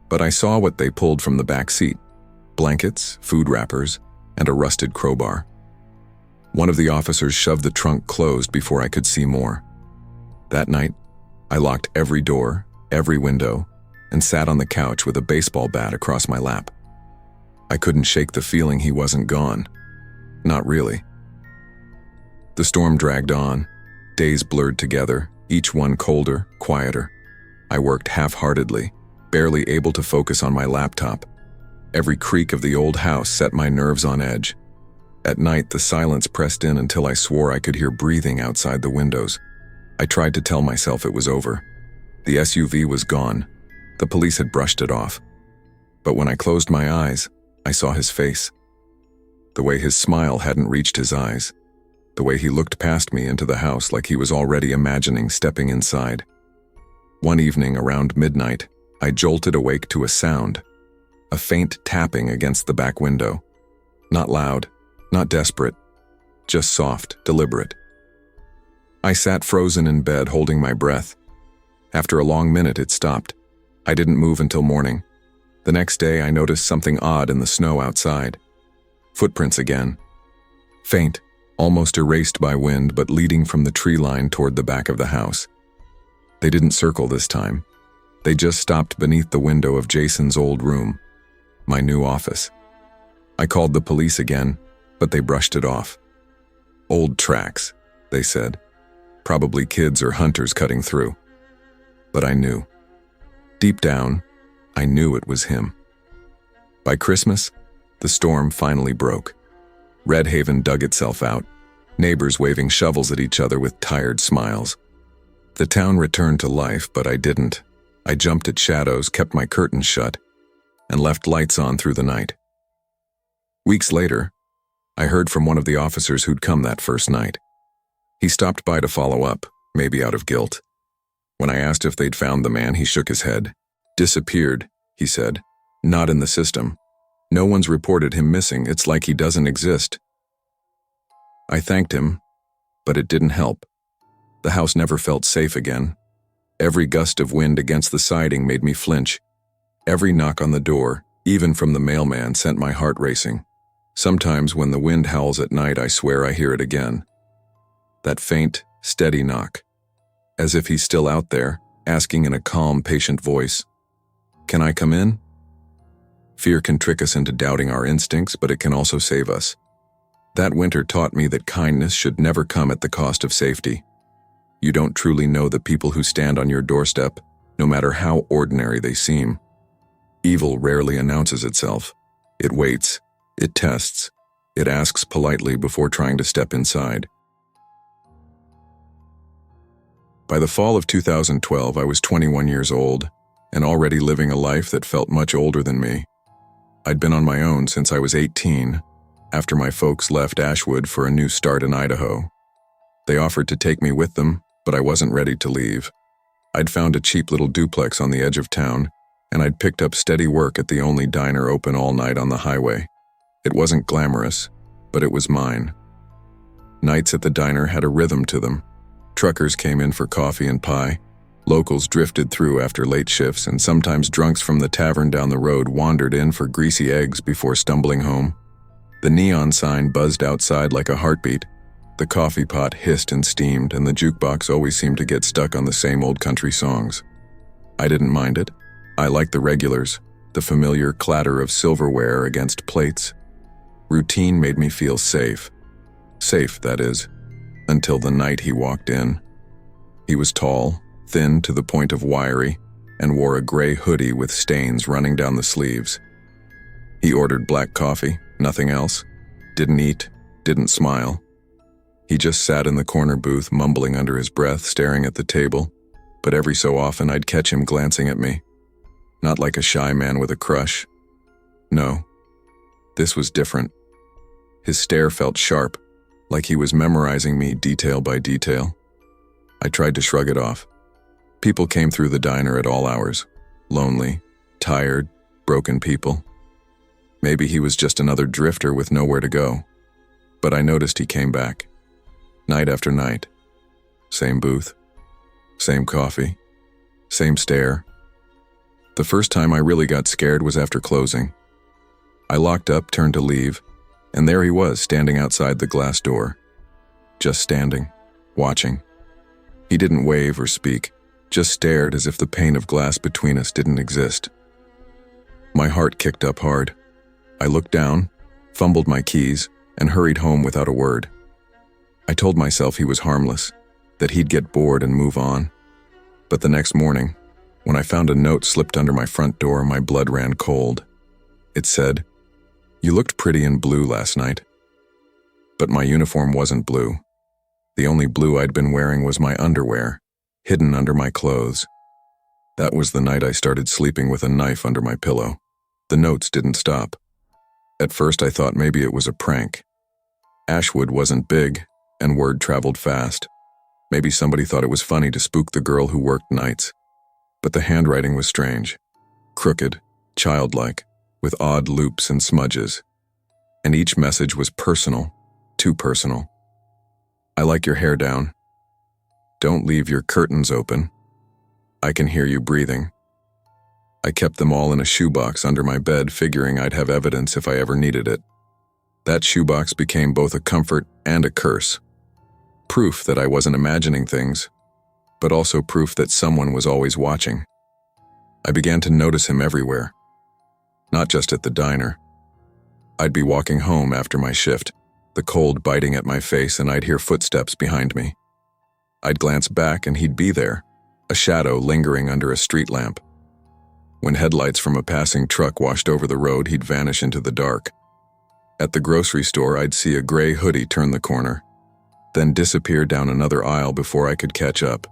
[SPEAKER 1] but I saw what they pulled from the back seat: blankets, food wrappers, and a rusted crowbar. One of the officers shoved the trunk closed before I could see more. That night, I locked every door, every window, and sat on the couch with a baseball bat across my lap. I couldn't shake the feeling he wasn't gone. Not really. The storm dragged on. Days blurred together, each one colder, quieter. I worked half-heartedly, barely able to focus on my laptop. Every creak of the old house set my nerves on edge. At night, the silence pressed in until I swore I could hear breathing outside the windows. I tried to tell myself it was over. The SUV was gone. The police had brushed it off. But when I closed my eyes, I saw his face. The way his smile hadn't reached his eyes. The way he looked past me into the house like he was already imagining stepping inside. One evening around midnight, I jolted awake to a sound. A faint tapping against the back window. Not loud, not desperate, just soft, deliberate. I sat frozen in bed, holding my breath. After a long minute, it stopped. I didn't move until morning. The next day, I noticed something odd in the snow outside. Footprints again. Faint, almost erased by wind, but leading from the tree line toward the back of the house. They didn't circle this time. They just stopped beneath the window of Jason's old room, my new office. I called the police again, but they brushed it off. "Old tracks," they said. "Probably kids or hunters cutting through." But I knew. Deep down, I knew it was him. By Christmas, the storm finally broke. Red Haven dug itself out, neighbors waving shovels at each other with tired smiles. The town returned to life, but I didn't. I jumped at shadows, kept my curtains shut, and left lights on through the night. Weeks later, I heard from one of the officers who'd come that first night. He stopped by to follow up, maybe out of guilt. When I asked if they'd found the man, he shook his head. "Disappeared," he said. "Not in the system. No one's reported him missing. It's like he doesn't exist." I thanked him, but it didn't help. The house never felt safe again. Every gust of wind against the siding made me flinch. Every knock on the door, even from the mailman, sent my heart racing. Sometimes when the wind howls at night, I swear I hear it again. That faint, steady knock, as if he's still out there, asking in a calm, patient voice, "Can I come in?" Fear can trick us into doubting our instincts, but it can also save us. That winter taught me that kindness should never come at the cost of safety. You don't truly know the people who stand on your doorstep, no matter how ordinary they seem. Evil rarely announces itself. It waits, it tests, it asks politely before trying to step inside. By the fall of 2012, I was 21 years old and already living a life that felt much older than me. I'd been on my own since I was 18, after my folks left Ashwood for a new start in Idaho. They offered to take me with them, but I wasn't ready to leave. I'd found a cheap little duplex on the edge of town, and I'd picked up steady work at the only diner open all night on the highway. It wasn't glamorous, but it was mine. Nights at the diner had a rhythm to them. Truckers came in for coffee and pie. Locals drifted through after late shifts, and sometimes drunks from the tavern down the road wandered in for greasy eggs before stumbling home. The neon sign buzzed outside like a heartbeat. The coffee pot hissed and steamed, and the jukebox always seemed to get stuck on the same old country songs. I didn't mind it. I liked the regulars, the familiar clatter of silverware against plates. Routine made me feel safe. Safe, that is, until the night he walked in. He was tall, thin to the point of wiry, and wore a gray hoodie with stains running down the sleeves. He ordered black coffee, nothing else. Didn't eat, didn't smile. He just sat in the corner booth, mumbling under his breath, staring at the table, but every so often I'd catch him glancing at me. Not like a shy man with a crush. No, this was different. His stare felt sharp, like he was memorizing me detail by detail. I tried to shrug it off. People came through the diner at all hours. Lonely, tired, broken people. Maybe he was just another drifter with nowhere to go. But I noticed he came back. Night after night. Same booth. Same coffee. Same stare. The first time I really got scared was after closing. I locked up, turned to leave, and there he was, standing outside the glass door. Just standing, watching. He didn't wave or speak, just stared as if the pane of glass between us didn't exist. My heart kicked up hard. I looked down, fumbled my keys, and hurried home without a word. I told myself he was harmless, that he'd get bored and move on. But the next morning, when I found a note slipped under my front door, my blood ran cold. It said, "You looked pretty in blue last night." But my uniform wasn't blue. The only blue I'd been wearing was my underwear, hidden under my clothes. That was the night I started sleeping with a knife under my pillow. The notes didn't stop. At first I thought maybe it was a prank. Ashwood wasn't big, and word traveled fast. Maybe somebody thought it was funny to spook the girl who worked nights. But the handwriting was strange. Crooked, childlike, with odd loops and smudges. And each message was personal, too personal. "I like your hair down. Don't leave your curtains open. I can hear you breathing." I kept them all in a shoebox under my bed, figuring I'd have evidence if I ever needed it. That shoebox became both a comfort and a curse. Proof that I wasn't imagining things, but also proof that someone was always watching. I began to notice him everywhere, not just at the diner. I'd be walking home after my shift, the cold biting at my face, and I'd hear footsteps behind me. I'd glance back and he'd be there, a shadow lingering under a street lamp. When headlights from a passing truck washed over the road, he'd vanish into the dark. At the grocery store, I'd see a gray hoodie turn the corner, then disappear down another aisle before I could catch up.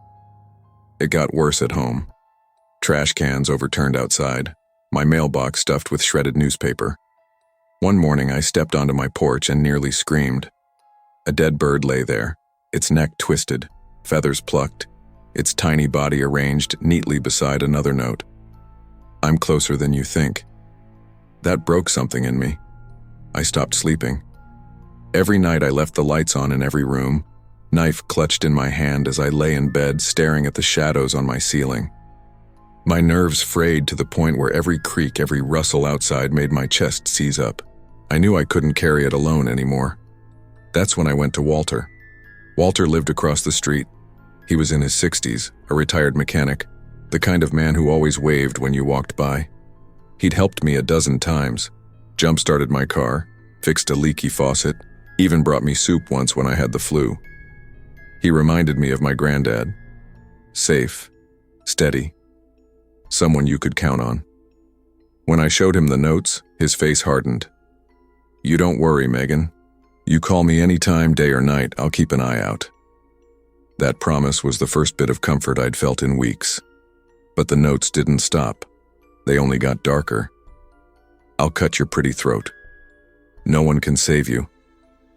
[SPEAKER 1] It got worse at home. Trash cans overturned outside, my mailbox stuffed with shredded newspaper. One morning I stepped onto my porch and nearly screamed. A dead bird lay there, its neck twisted, feathers plucked, its tiny body arranged neatly beside another note. "I'm closer than you think." That broke something in me. I stopped sleeping. Every night I left the lights on in every room, knife clutched in my hand as I lay in bed staring at the shadows on my ceiling. My nerves frayed to the point where every creak, every rustle outside made my chest seize up. I knew I couldn't carry it alone anymore. That's when I went to Walter. Walter lived across the street. He was in his 60s, a retired mechanic, the kind of man who always waved when you walked by. He'd helped me a dozen times, jump-started my car, fixed a leaky faucet, even brought me soup once when I had the flu. He reminded me of my granddad. Safe, steady, someone you could count on. When I showed him the notes, his face hardened. "You don't worry, Megan. You call me anytime, day or night, I'll keep an eye out." That promise was the first bit of comfort I'd felt in weeks. But the notes didn't stop. They only got darker. "I'll cut your pretty throat. No one can save you.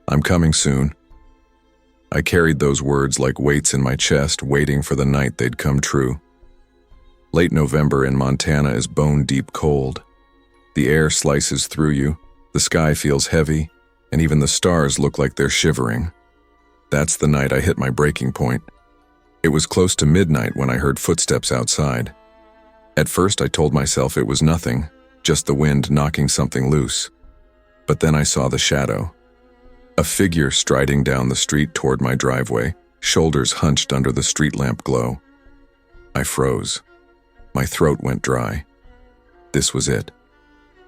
[SPEAKER 1] I'm coming soon." I carried those words like weights in my chest, waiting for the night they'd come true. Late November in Montana is bone-deep cold. The air slices through you, the sky feels heavy, and even the stars look like they're shivering. That's the night I hit my breaking point. It was close to midnight when I heard footsteps outside. At first I told myself it was nothing, just the wind knocking something loose. But then I saw the shadow. A figure striding down the street toward my driveway, shoulders hunched under the street lamp glow. I froze. My throat went dry. This was it.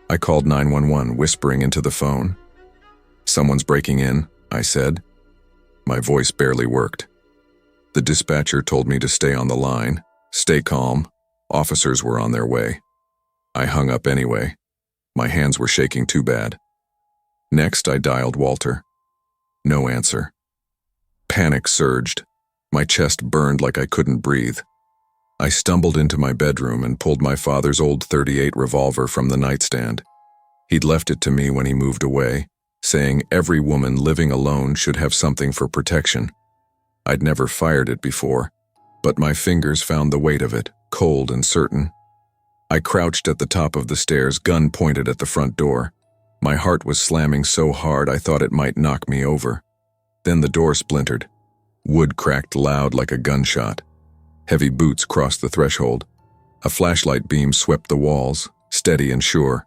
[SPEAKER 1] I called 911, whispering into the phone. "Someone's breaking in," I said. My voice barely worked. The dispatcher told me to stay on the line, stay calm. Officers were on their way. I hung up anyway. My hands were shaking too bad. Next, I dialed Walter. No answer. Panic surged. My chest burned like I couldn't breathe. I stumbled into my bedroom and pulled my father's old .38 revolver from the nightstand. He'd left it to me when he moved away, saying every woman living alone should have something for protection. I'd never fired it before, but my fingers found the weight of it, cold and certain. I crouched at the top of the stairs, gun pointed at the front door. My heart was slamming so hard I thought it might knock me over. Then the door splintered. Wood cracked loud like a gunshot. Heavy boots crossed the threshold. A flashlight beam swept the walls, steady and sure.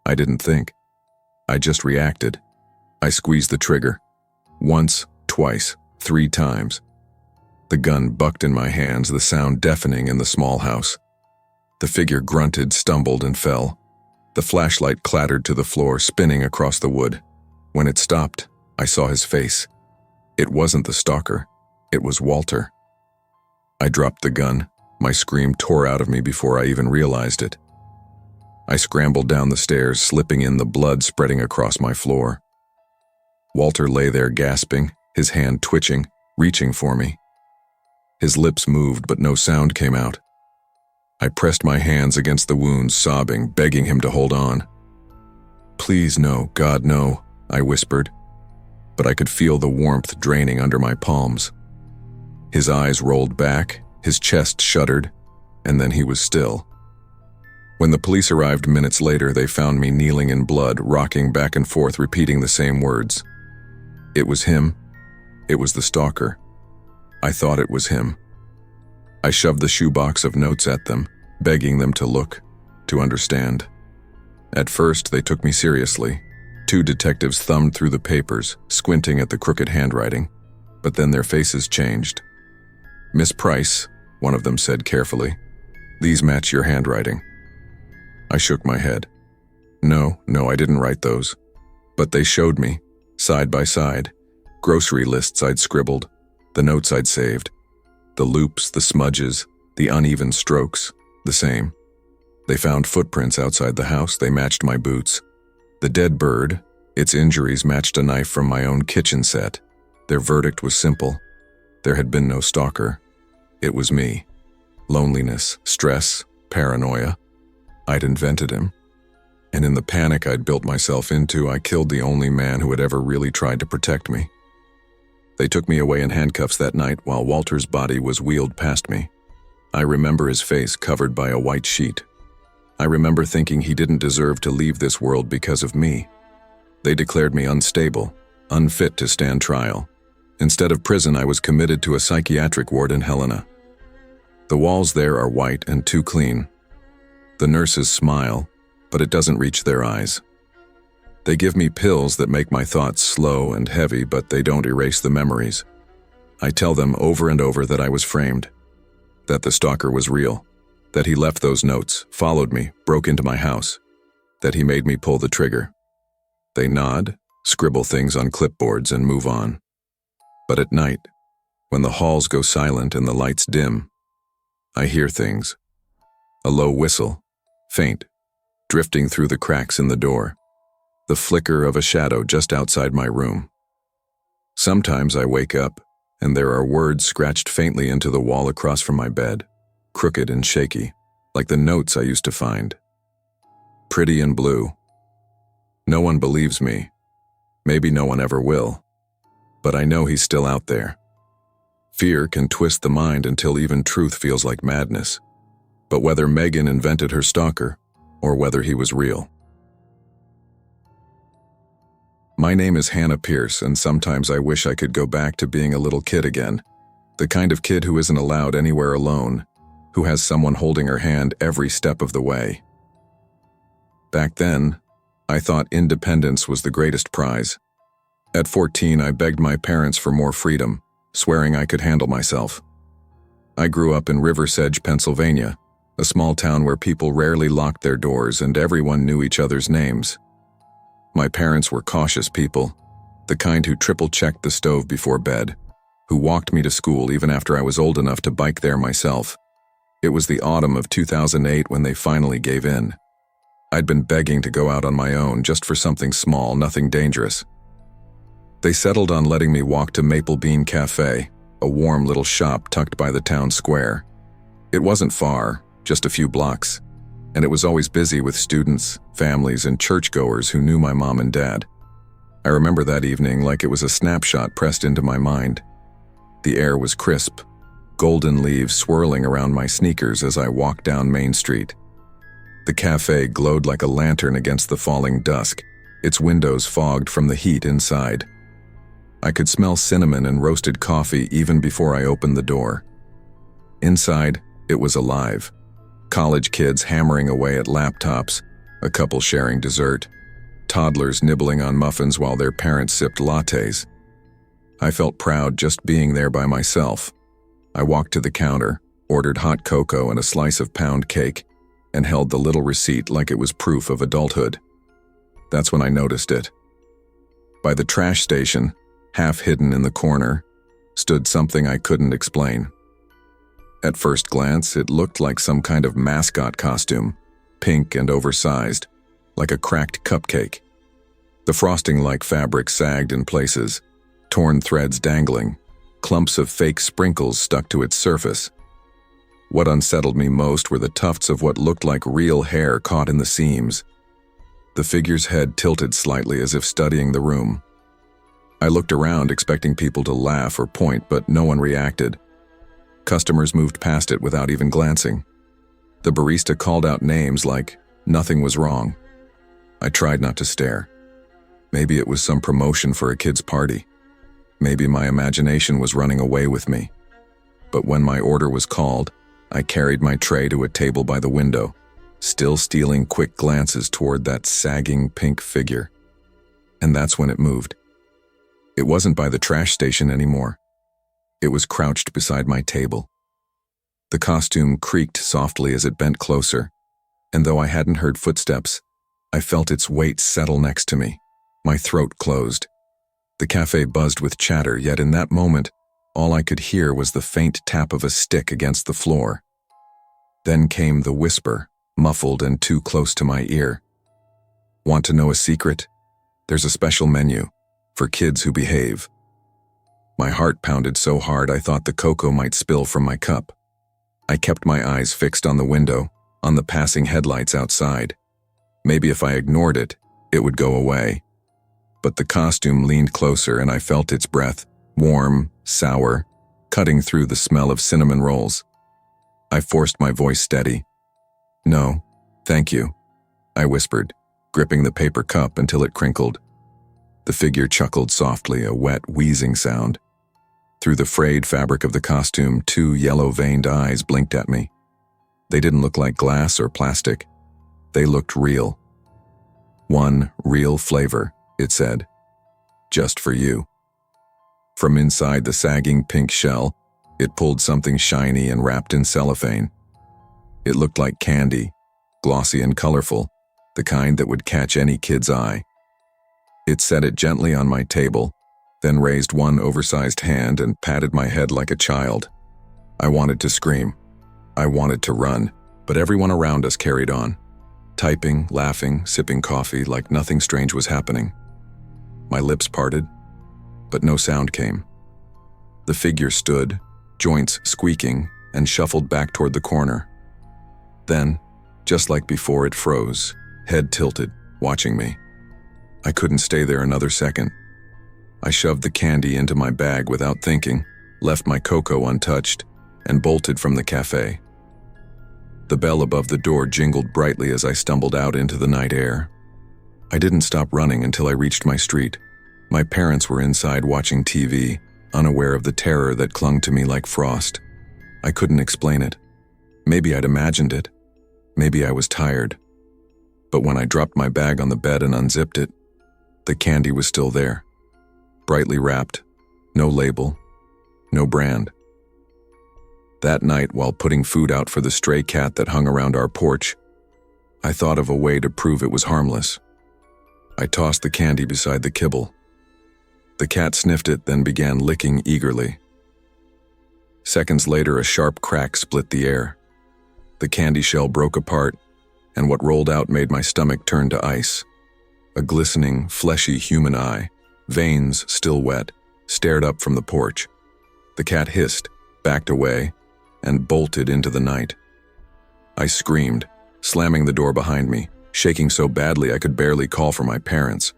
[SPEAKER 1] I didn't think. I just reacted. I squeezed the trigger. Once, twice, 3 times. The gun bucked in my hands, the sound deafening in the small house. The figure grunted, stumbled, and fell. The flashlight clattered to the floor, spinning across the wood. When it stopped, I saw his face. It wasn't the stalker. It was Walter. I dropped the gun. My scream tore out of me before I even realized it. I scrambled down the stairs, slipping in, the blood spreading across my floor. Walter lay there gasping, his hand twitching, reaching for me. His lips moved, but no sound came out. I pressed my hands against the wounds, sobbing, begging him to hold on. "Please, no, God, no," I whispered, but I could feel the warmth draining under my palms. His eyes rolled back, his chest shuddered, and then he was still. When the police arrived minutes later, they found me kneeling in blood, rocking back and forth, repeating the same words. It was him. It was the stalker. I thought it was him. I shoved the shoebox of notes at them, begging them to look, to understand. At first, they took me seriously. 2 detectives thumbed through the papers, squinting at the crooked handwriting, but then their faces changed. "Miss Price," one of them said carefully, "these match your handwriting." I shook my head. No, I didn't write those. But they showed me, side by side, grocery lists I'd scribbled, the notes I'd saved. The loops, the smudges, the uneven strokes, the same. They found footprints outside the house. They matched my boots. The dead bird, its injuries matched a knife from my own kitchen set. Their verdict was simple. There had been no stalker. It was me. Loneliness, stress, paranoia. I'd invented him. And in the panic I'd built myself into, I killed the only man who had ever really tried to protect me. They took me away in handcuffs that night while Walter's body was wheeled past me. I remember his face covered by a white sheet. I remember thinking he didn't deserve to leave this world because of me. They declared me unstable, unfit to stand trial. Instead of prison, I was committed to a psychiatric ward in Helena. The walls there are white and too clean. The nurses smile, but it doesn't reach their eyes. They give me pills that make my thoughts slow and heavy, but they don't erase the memories. I tell them over and over that I was framed, that the stalker was real, that he left those notes, followed me, broke into my house, that he made me pull the trigger. They nod, scribble things on clipboards, and move on. But at night, when the halls go silent and the lights dim, I hear things. A low whistle, faint, drifting through the cracks in the door. The flicker of a shadow just outside my room. Sometimes I wake up, and there are words scratched faintly into the wall across from my bed, crooked and shaky, like the notes I used to find. Pretty and blue. No one believes me. Maybe no one ever will. But I know he's still out there. Fear can twist the mind until even truth feels like madness. But whether Megan invented her stalker, or whether he was real. My name is Hannah Pierce, and sometimes I wish I could go back to being a little kid again. The kind of kid who isn't allowed anywhere alone, who has someone holding her hand every step of the way. Back then, I thought independence was the greatest prize. At 14, I begged my parents for more freedom, swearing I could handle myself. I grew up in Riversedge, Pennsylvania, a small town where people rarely locked their doors and everyone knew each other's names. My parents were cautious people, the kind who triple-checked the stove before bed, who walked me to school even after I was old enough to bike there myself. It was the autumn of 2008 when they finally gave in. I'd been begging to go out on my own just for something small, nothing dangerous. They settled on letting me walk to Maple Bean Cafe, a warm little shop tucked by the town square. It wasn't far, just a few blocks, and it was always busy with students, families, and churchgoers who knew my mom and dad. I remember that evening like it was a snapshot pressed into my mind. The air was crisp, golden leaves swirling around my sneakers as I walked down Main Street. The cafe glowed like a lantern against the falling dusk, its windows fogged from the heat inside. I could smell cinnamon and roasted coffee even before I opened the door. Inside, it was alive. College kids hammering away at laptops, a couple sharing dessert, toddlers nibbling on muffins while their parents sipped lattes. I felt proud just being there by myself. I walked to the counter, ordered hot cocoa and a slice of pound cake, and held the little receipt like it was proof of adulthood. That's when I noticed it. By the trash station, half hidden in the corner, stood something I couldn't explain. At first glance, it looked like some kind of mascot costume, pink and oversized, like a cracked cupcake. The frosting-like fabric sagged in places, torn threads dangling, clumps of fake sprinkles stuck to its surface. What unsettled me most were the tufts of what looked like real hair caught in the seams. The figure's head tilted slightly as if studying the room. I looked around expecting people to laugh or point, but no one reacted. Customers moved past it without even glancing. The barista called out names like nothing was wrong. I tried not to stare. Maybe it was some promotion for a kid's party. Maybe my imagination was running away with me. But when my order was called, I carried my tray to a table by the window, still stealing quick glances toward that sagging pink figure. And that's when it moved. It wasn't by the trash station anymore. It was crouched beside my table. The costume creaked softly as it bent closer, and though I hadn't heard footsteps, I felt its weight settle next to me. My throat closed. The cafe buzzed with chatter, yet in that moment, all I could hear was the faint tap of a stick against the floor. Then came the whisper, muffled and too close to my ear. Want to know a secret? There's a special menu for kids who behave. My heart pounded so hard I thought the cocoa might spill from my cup. I kept my eyes fixed on the window, on the passing headlights outside. Maybe if I ignored it, it would go away. But the costume leaned closer and I felt its breath, warm, sour, cutting through the smell of cinnamon rolls. I forced my voice steady. No, thank you, I whispered, gripping the paper cup until it crinkled. The figure chuckled softly, a wet, wheezing sound. Through the frayed fabric of the costume, two yellow-veined eyes blinked at me. They didn't look like glass or plastic. They looked real. One real flavor, it said. Just for you. From inside the sagging pink shell, it pulled something shiny and wrapped in cellophane. It looked like candy, glossy and colorful, the kind that would catch any kid's eye. It set it gently on my table, then raised one oversized hand and patted my head like a child. I wanted to scream. I wanted to run, but everyone around us carried on, typing, laughing, sipping coffee like nothing strange was happening. My lips parted, but no sound came. The figure stood, joints squeaking, and shuffled back toward the corner. Then, just like before, it froze, head tilted, watching me. I couldn't stay there another second. I shoved the candy into my bag without thinking, left my cocoa untouched, and bolted from the cafe. The bell above the door jingled brightly as I stumbled out into the night air. I didn't stop running until I reached my street. My parents were inside watching TV, unaware of the terror that clung to me like frost. I couldn't explain it. Maybe I'd imagined it. Maybe I was tired. But when I dropped my bag on the bed and unzipped it, the candy was still there. Brightly wrapped, no label, no brand. That night, while putting food out for the stray cat that hung around our porch, I thought of a way to prove it was harmless. I tossed the candy beside the kibble. The cat sniffed it, then began licking eagerly. Seconds later, a sharp crack split the air. The candy shell broke apart, and what rolled out made my stomach turn to ice. A glistening, fleshy human eye, veins still wet, stared up from the porch. The cat hissed, backed away, and bolted into the night. I screamed, slamming the door behind me, shaking so badly I could barely call for my parents.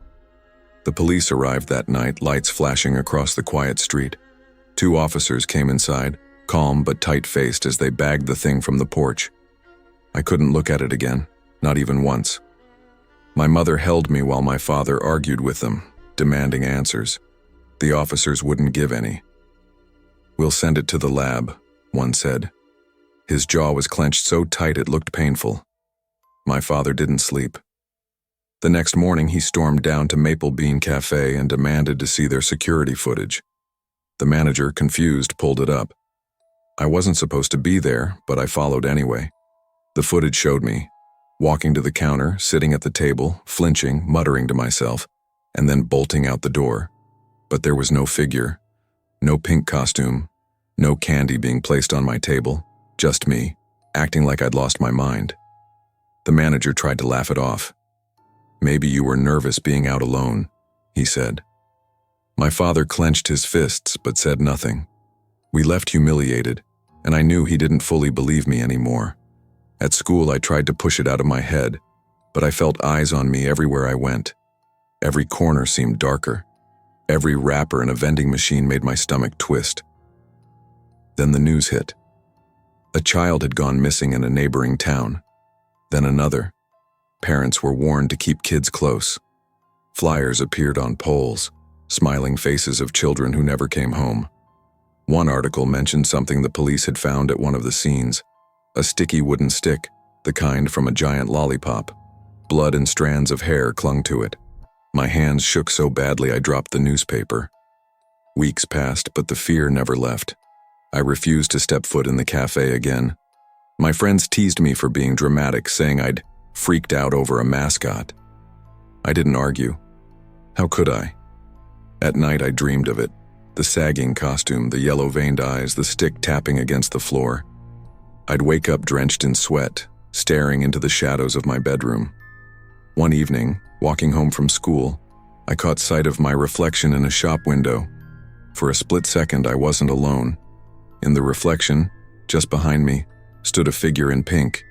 [SPEAKER 1] The police arrived that night, lights flashing across the quiet street. 2 officers came inside, calm but tight-faced as they bagged the thing from the porch. I couldn't look at it again, not even once. My mother held me while my father argued with them, demanding answers. The officers wouldn't give any. "We'll send it to the lab," one said. His jaw was clenched so tight it looked painful. My father didn't sleep. The next morning, he stormed down to Maple Bean Cafe and demanded to see their security footage. The manager, confused, pulled it up. I wasn't supposed to be there, but I followed anyway. The footage showed me, walking to the counter, sitting at the table, flinching, muttering to myself, and then bolting out the door. But there was no figure, no pink costume, no candy being placed on my table, just me, acting like I'd lost my mind. The manager tried to laugh it off. "Maybe you were nervous being out alone," he said. My father clenched his fists but said nothing. We left humiliated, and I knew he didn't fully believe me anymore. At school, I tried to push it out of my head, but I felt eyes on me everywhere I went. Every corner seemed darker. Every wrapper in a vending machine made my stomach twist. Then the news hit. A child had gone missing in a neighboring town. Then another. Parents were warned to keep kids close. Flyers appeared on poles, smiling faces of children who never came home. One article mentioned something the police had found at one of the scenes, a sticky wooden stick, the kind from a giant lollipop. Blood and strands of hair clung to it. My hands shook so badly I dropped the newspaper. Weeks passed, but the fear never left. I refused to step foot in the cafe again. My friends teased me for being dramatic, saying I'd freaked out over a mascot. I didn't argue. How could I? At night I dreamed of it. The sagging costume, the yellow-veined eyes, the stick tapping against the floor. I'd wake up drenched in sweat, staring into the shadows of my bedroom. One evening, walking home from school, I caught sight of my reflection in a shop window. For a split second, I wasn't alone. In the reflection, just behind me, stood a figure in pink,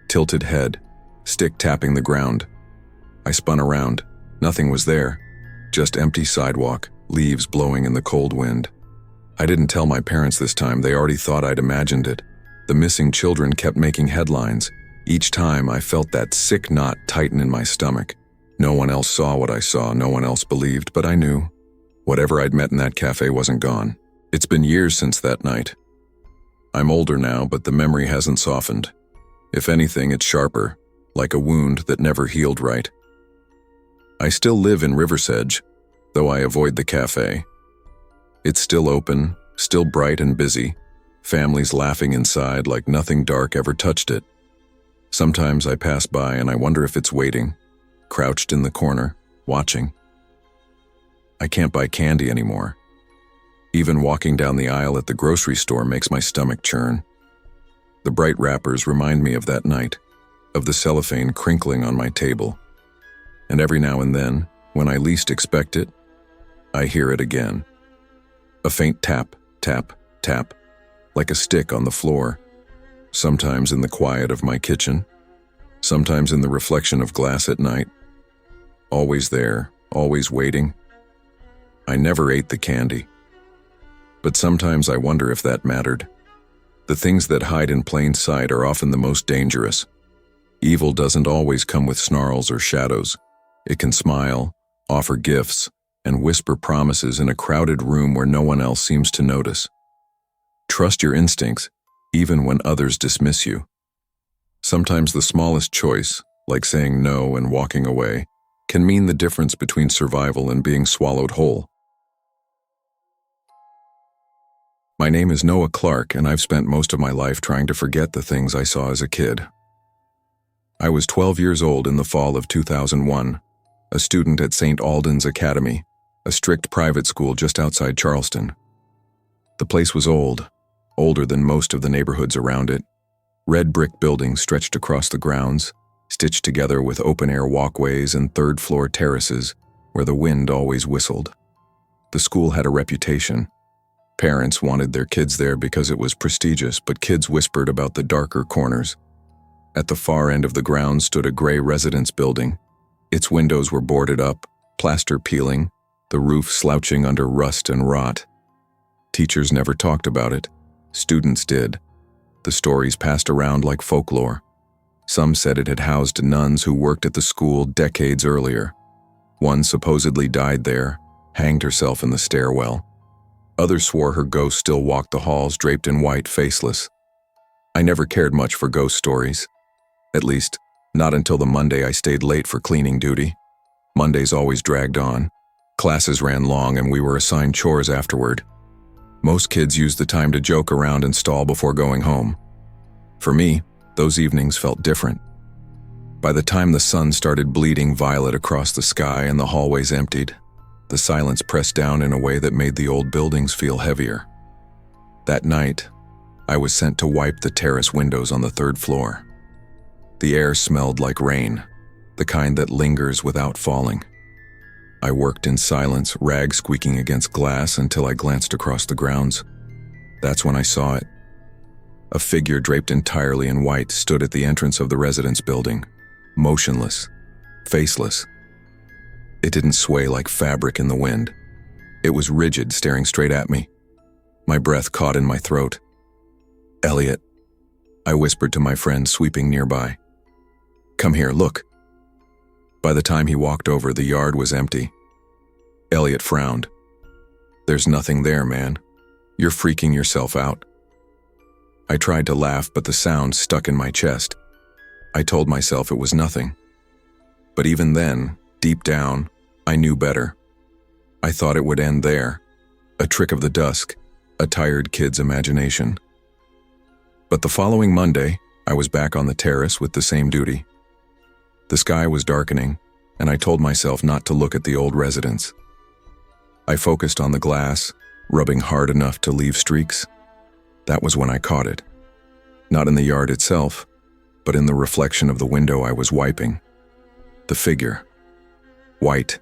[SPEAKER 1] tilted head, stick tapping the ground. I spun around. Nothing was there, just empty sidewalk, leaves blowing in the cold wind. I didn't tell my parents this time. They already thought I'd imagined it. The missing children kept making headlines. Each time I felt that sick knot tighten in my stomach. No one else saw what I saw, no one else believed, but I knew. Whatever I'd met in that cafe wasn't gone. It's been years since that night. I'm older now, but the memory hasn't softened. If anything, it's sharper, like a wound that never healed right. I still live in Riversedge, though I avoid the cafe. It's still open, still bright and busy, families laughing inside like nothing dark ever touched it. Sometimes I pass by and I wonder if it's waiting, crouched in the corner, watching. I can't buy candy anymore. Even walking down the aisle at the grocery store makes my stomach churn. The bright wrappers remind me of that night, of the cellophane crinkling on my table. And every now and then, when I least expect it, I hear it again. A faint tap, tap, tap, like a stick on the floor, sometimes in the quiet of my kitchen, sometimes in the reflection of glass at night. Always there, always waiting. I never ate the candy. But sometimes I wonder if that mattered. The things that hide in plain sight are often the most dangerous. Evil doesn't always come with snarls or shadows. It can smile, offer gifts, and whisper promises in a crowded room where no one else seems to notice. Trust your instincts, even when others dismiss you. Sometimes the smallest choice, like saying no and walking away, can mean the difference between survival and being swallowed whole. My name is Noah Clark, and I've spent most of my life trying to forget the things I saw as a kid. I was 12 years old in the fall of 2001, a student at St. Alden's Academy, a strict private school just outside Charleston. The place was old, older than most of the neighborhoods around it. Red brick buildings stretched across the grounds, stitched together with open-air walkways and third-floor terraces where the wind always whistled. The school had a reputation. Parents wanted their kids there because it was prestigious, but kids whispered about the darker corners. At the far end of the grounds stood a gray residence building. Its windows were boarded up, plaster peeling, the roof slouching under rust and rot. Teachers never talked about it. Students did. The stories passed around like folklore. Some said it had housed nuns who worked at the school decades earlier. One supposedly died there, hanged herself in the stairwell. Others swore her ghost still walked the halls draped in white, faceless. I never cared much for ghost stories. At least, not until the Monday I stayed late for cleaning duty. Mondays always dragged on. Classes ran long and we were assigned chores afterward. Most kids used the time to joke around and stall before going home. For me, those evenings felt different. By the time the sun started bleeding violet across the sky and the hallways emptied, the silence pressed down in a way that made the old buildings feel heavier. That night, I was sent to wipe the terrace windows on the third floor. The air smelled like rain, the kind that lingers without falling. I worked in silence, rags squeaking against glass until I glanced across the grounds. That's when I saw it. A figure draped entirely in white stood at the entrance of the residence building, motionless, faceless. It didn't sway like fabric in the wind. It was rigid, staring straight at me. My breath caught in my throat. "Elliot," I whispered to my friend sweeping nearby. "Come here, look." By the time he walked over, the yard was empty. Elliot frowned. "There's nothing there, man. You're freaking yourself out." I tried to laugh, but the sound stuck in my chest. I told myself it was nothing. But even then, deep down, I knew better. I thought it would end there, a trick of the dusk, a tired kid's imagination. But the following Monday, I was back on the terrace with the same duty. The sky was darkening, and I told myself not to look at the old residence. I focused on the glass, rubbing hard enough to leave streaks. That was when I caught it. Not in the yard itself, but in the reflection of the window I was wiping. The figure. White.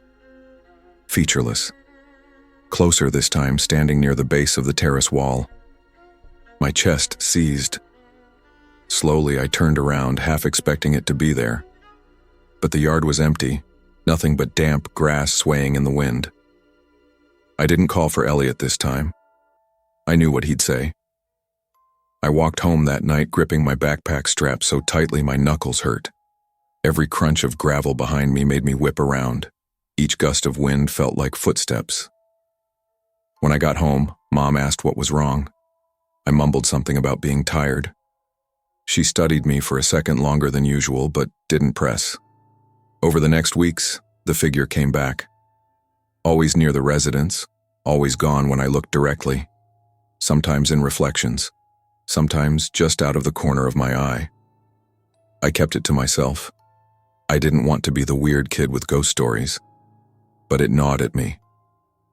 [SPEAKER 1] Featureless. Closer this time, standing near the base of the terrace wall. My chest seized. Slowly, I turned around, half expecting it to be there. But the yard was empty, nothing but damp grass swaying in the wind. I didn't call for Elliot this time. I knew what he'd say. I walked home that night, gripping my backpack strap so tightly my knuckles hurt. Every crunch of gravel behind me made me whip around. Each gust of wind felt like footsteps. When I got home, Mom asked what was wrong. I mumbled something about being tired. She studied me for a second longer than usual, but didn't press. Over the next weeks, The figure came back. Always near the residence, always gone when I looked directly. Sometimes in reflections, sometimes just out of the corner of my eye. I kept it to myself. I didn't want to be the weird kid with ghost stories. But it gnawed at me.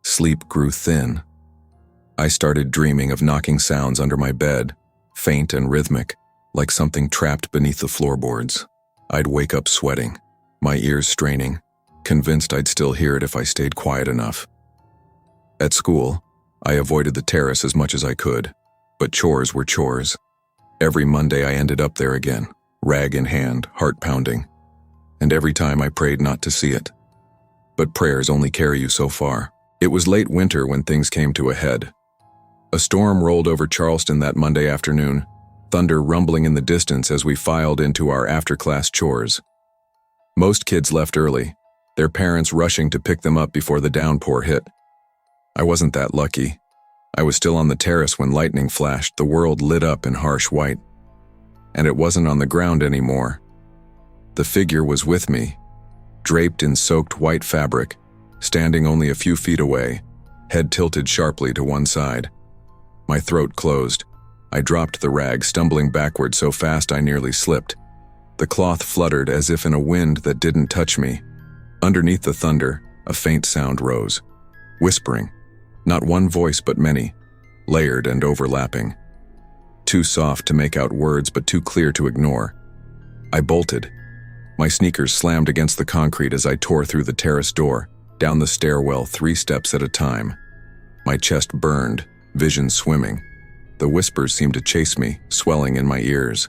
[SPEAKER 1] Sleep grew thin. I started dreaming of knocking sounds under my bed, faint and rhythmic, like something trapped beneath the floorboards. I'd wake up sweating, my ears straining, convinced I'd still hear it if I stayed quiet enough. At school, I avoided the terrace as much as I could, but chores were chores. Every Monday I ended up there again, rag in hand, heart pounding. And every time I prayed not to see it. But prayers only carry you so far. It was late winter when things came to a head. A storm rolled over Charleston that Monday afternoon, thunder rumbling in the distance as we filed into our after-class chores. Most kids left early, their parents rushing to pick them up before the downpour hit. I wasn't that lucky. I was still on the terrace when lightning flashed, the world lit up in harsh white. And it wasn't on the ground anymore. The figure was with me, draped in soaked white fabric, standing only a few feet away, head tilted sharply to one side. My throat closed. I dropped the rag, stumbling backward so fast I nearly slipped. The cloth fluttered as if in a wind that didn't touch me. Underneath the thunder, a faint sound rose. Whispering. Not one voice but many, layered and overlapping. Too soft to make out words but too clear to ignore. I bolted. My sneakers slammed against the concrete as I tore through the terrace door, down the stairwell 3 steps at a time. My chest burned, vision swimming. The whispers seemed to chase me, swelling in my ears.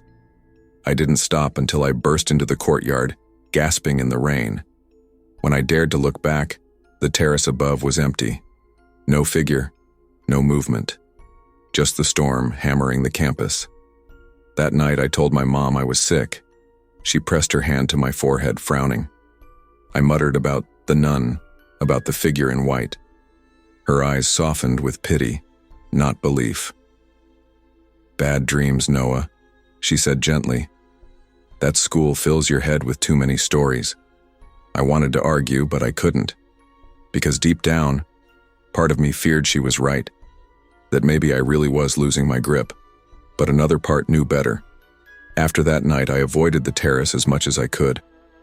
[SPEAKER 1] I didn't stop until I burst into the courtyard, gasping in the rain. When I dared to look back, the terrace above was empty. No figure, no movement. Just the storm hammering the campus. That night I told my mom I was sick. She pressed her hand to my forehead, frowning. I muttered about the nun, about the figure in white. Her eyes softened with pity, not belief. "Bad dreams, Noah," she said gently. "That school fills your head with too many stories." I wanted to argue, but I couldn't. Because deep down, part of me feared she was right, that maybe I really was losing my grip, but another part knew better. After that night, I avoided the terrace as much as I could.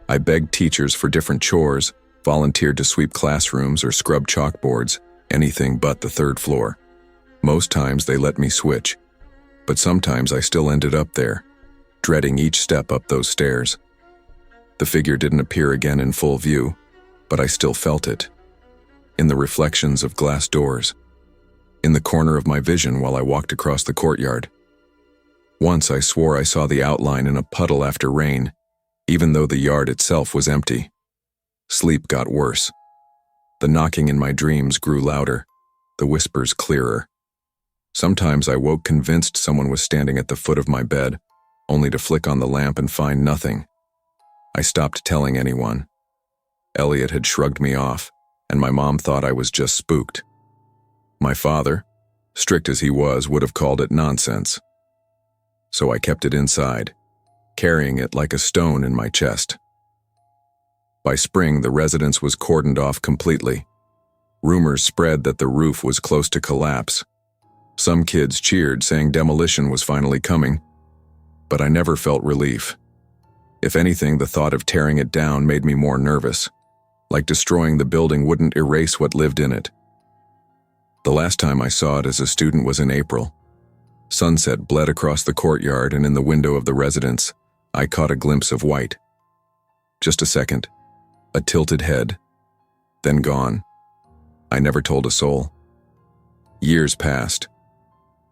[SPEAKER 1] I begged teachers for different chores, volunteered to sweep classrooms or scrub chalkboards, anything but the 3rd floor. Most times they let me switch, but sometimes I still ended up there, dreading each step up those stairs. The figure didn't appear again in full view, but I still felt it. In the reflections of glass doors. In the corner of my vision while I walked across the courtyard. Once I swore I saw the outline in a puddle after rain, even though the yard itself was empty. Sleep got worse. The knocking in my dreams grew louder, the whispers clearer. Sometimes I woke convinced someone was standing at the foot of my bed, only to flick on the lamp and find nothing. I stopped telling anyone. Elliot had shrugged me off, and my mom thought I was just spooked. My father, strict as he was, would have called it nonsense. So I kept it inside, carrying it like a stone in my chest. By spring, the residence was cordoned off completely. Rumors spread that the roof was close to collapse. Some kids cheered, saying demolition was finally coming. But I never felt relief. If anything, the thought of tearing it down made me more nervous, like destroying the building wouldn't erase what lived in it. The last time I saw it as a student was in April. Sunset bled across the courtyard, and in the window of the residence, I caught a glimpse of white. Just a second, a tilted head, then gone. I never told a soul. Years passed.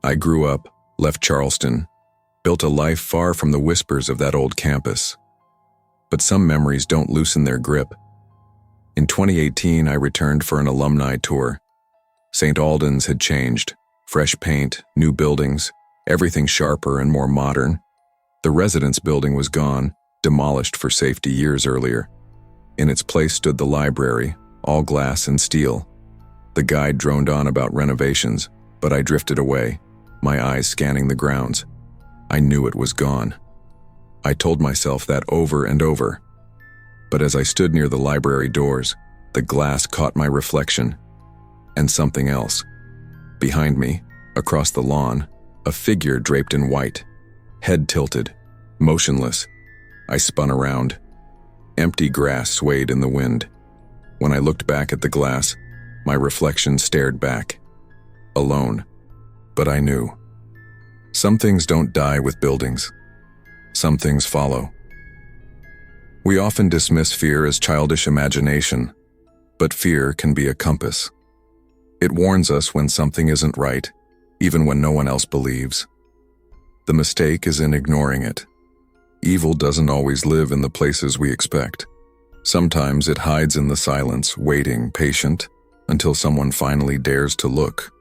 [SPEAKER 1] I grew up, left Charleston, built a life far from the whispers of that old campus. But some memories don't loosen their grip. In 2018, I returned for an alumni tour. St. Alden's had changed. Fresh paint, new buildings, everything sharper and more modern. The residence building was gone, demolished for safety years earlier. In its place stood the library, all glass and steel. The guide droned on about renovations, but I drifted away, my eyes scanning the grounds. I knew it was gone. I told myself that over and over. But as I stood near the library doors, the glass caught my reflection, and something else. Behind me, across the lawn, a figure draped in white, head tilted, motionless. I spun around. Empty grass swayed in the wind. When I looked back at the glass, my reflection stared back. Alone. But I knew. Some things don't die with buildings. Some things follow. We often dismiss fear as childish imagination, but fear can be a compass. It warns us when something isn't right, even when no one else believes. The mistake is in ignoring it. Evil doesn't always live in the places we expect. Sometimes it hides in the silence, waiting, patient, until someone finally dares to look.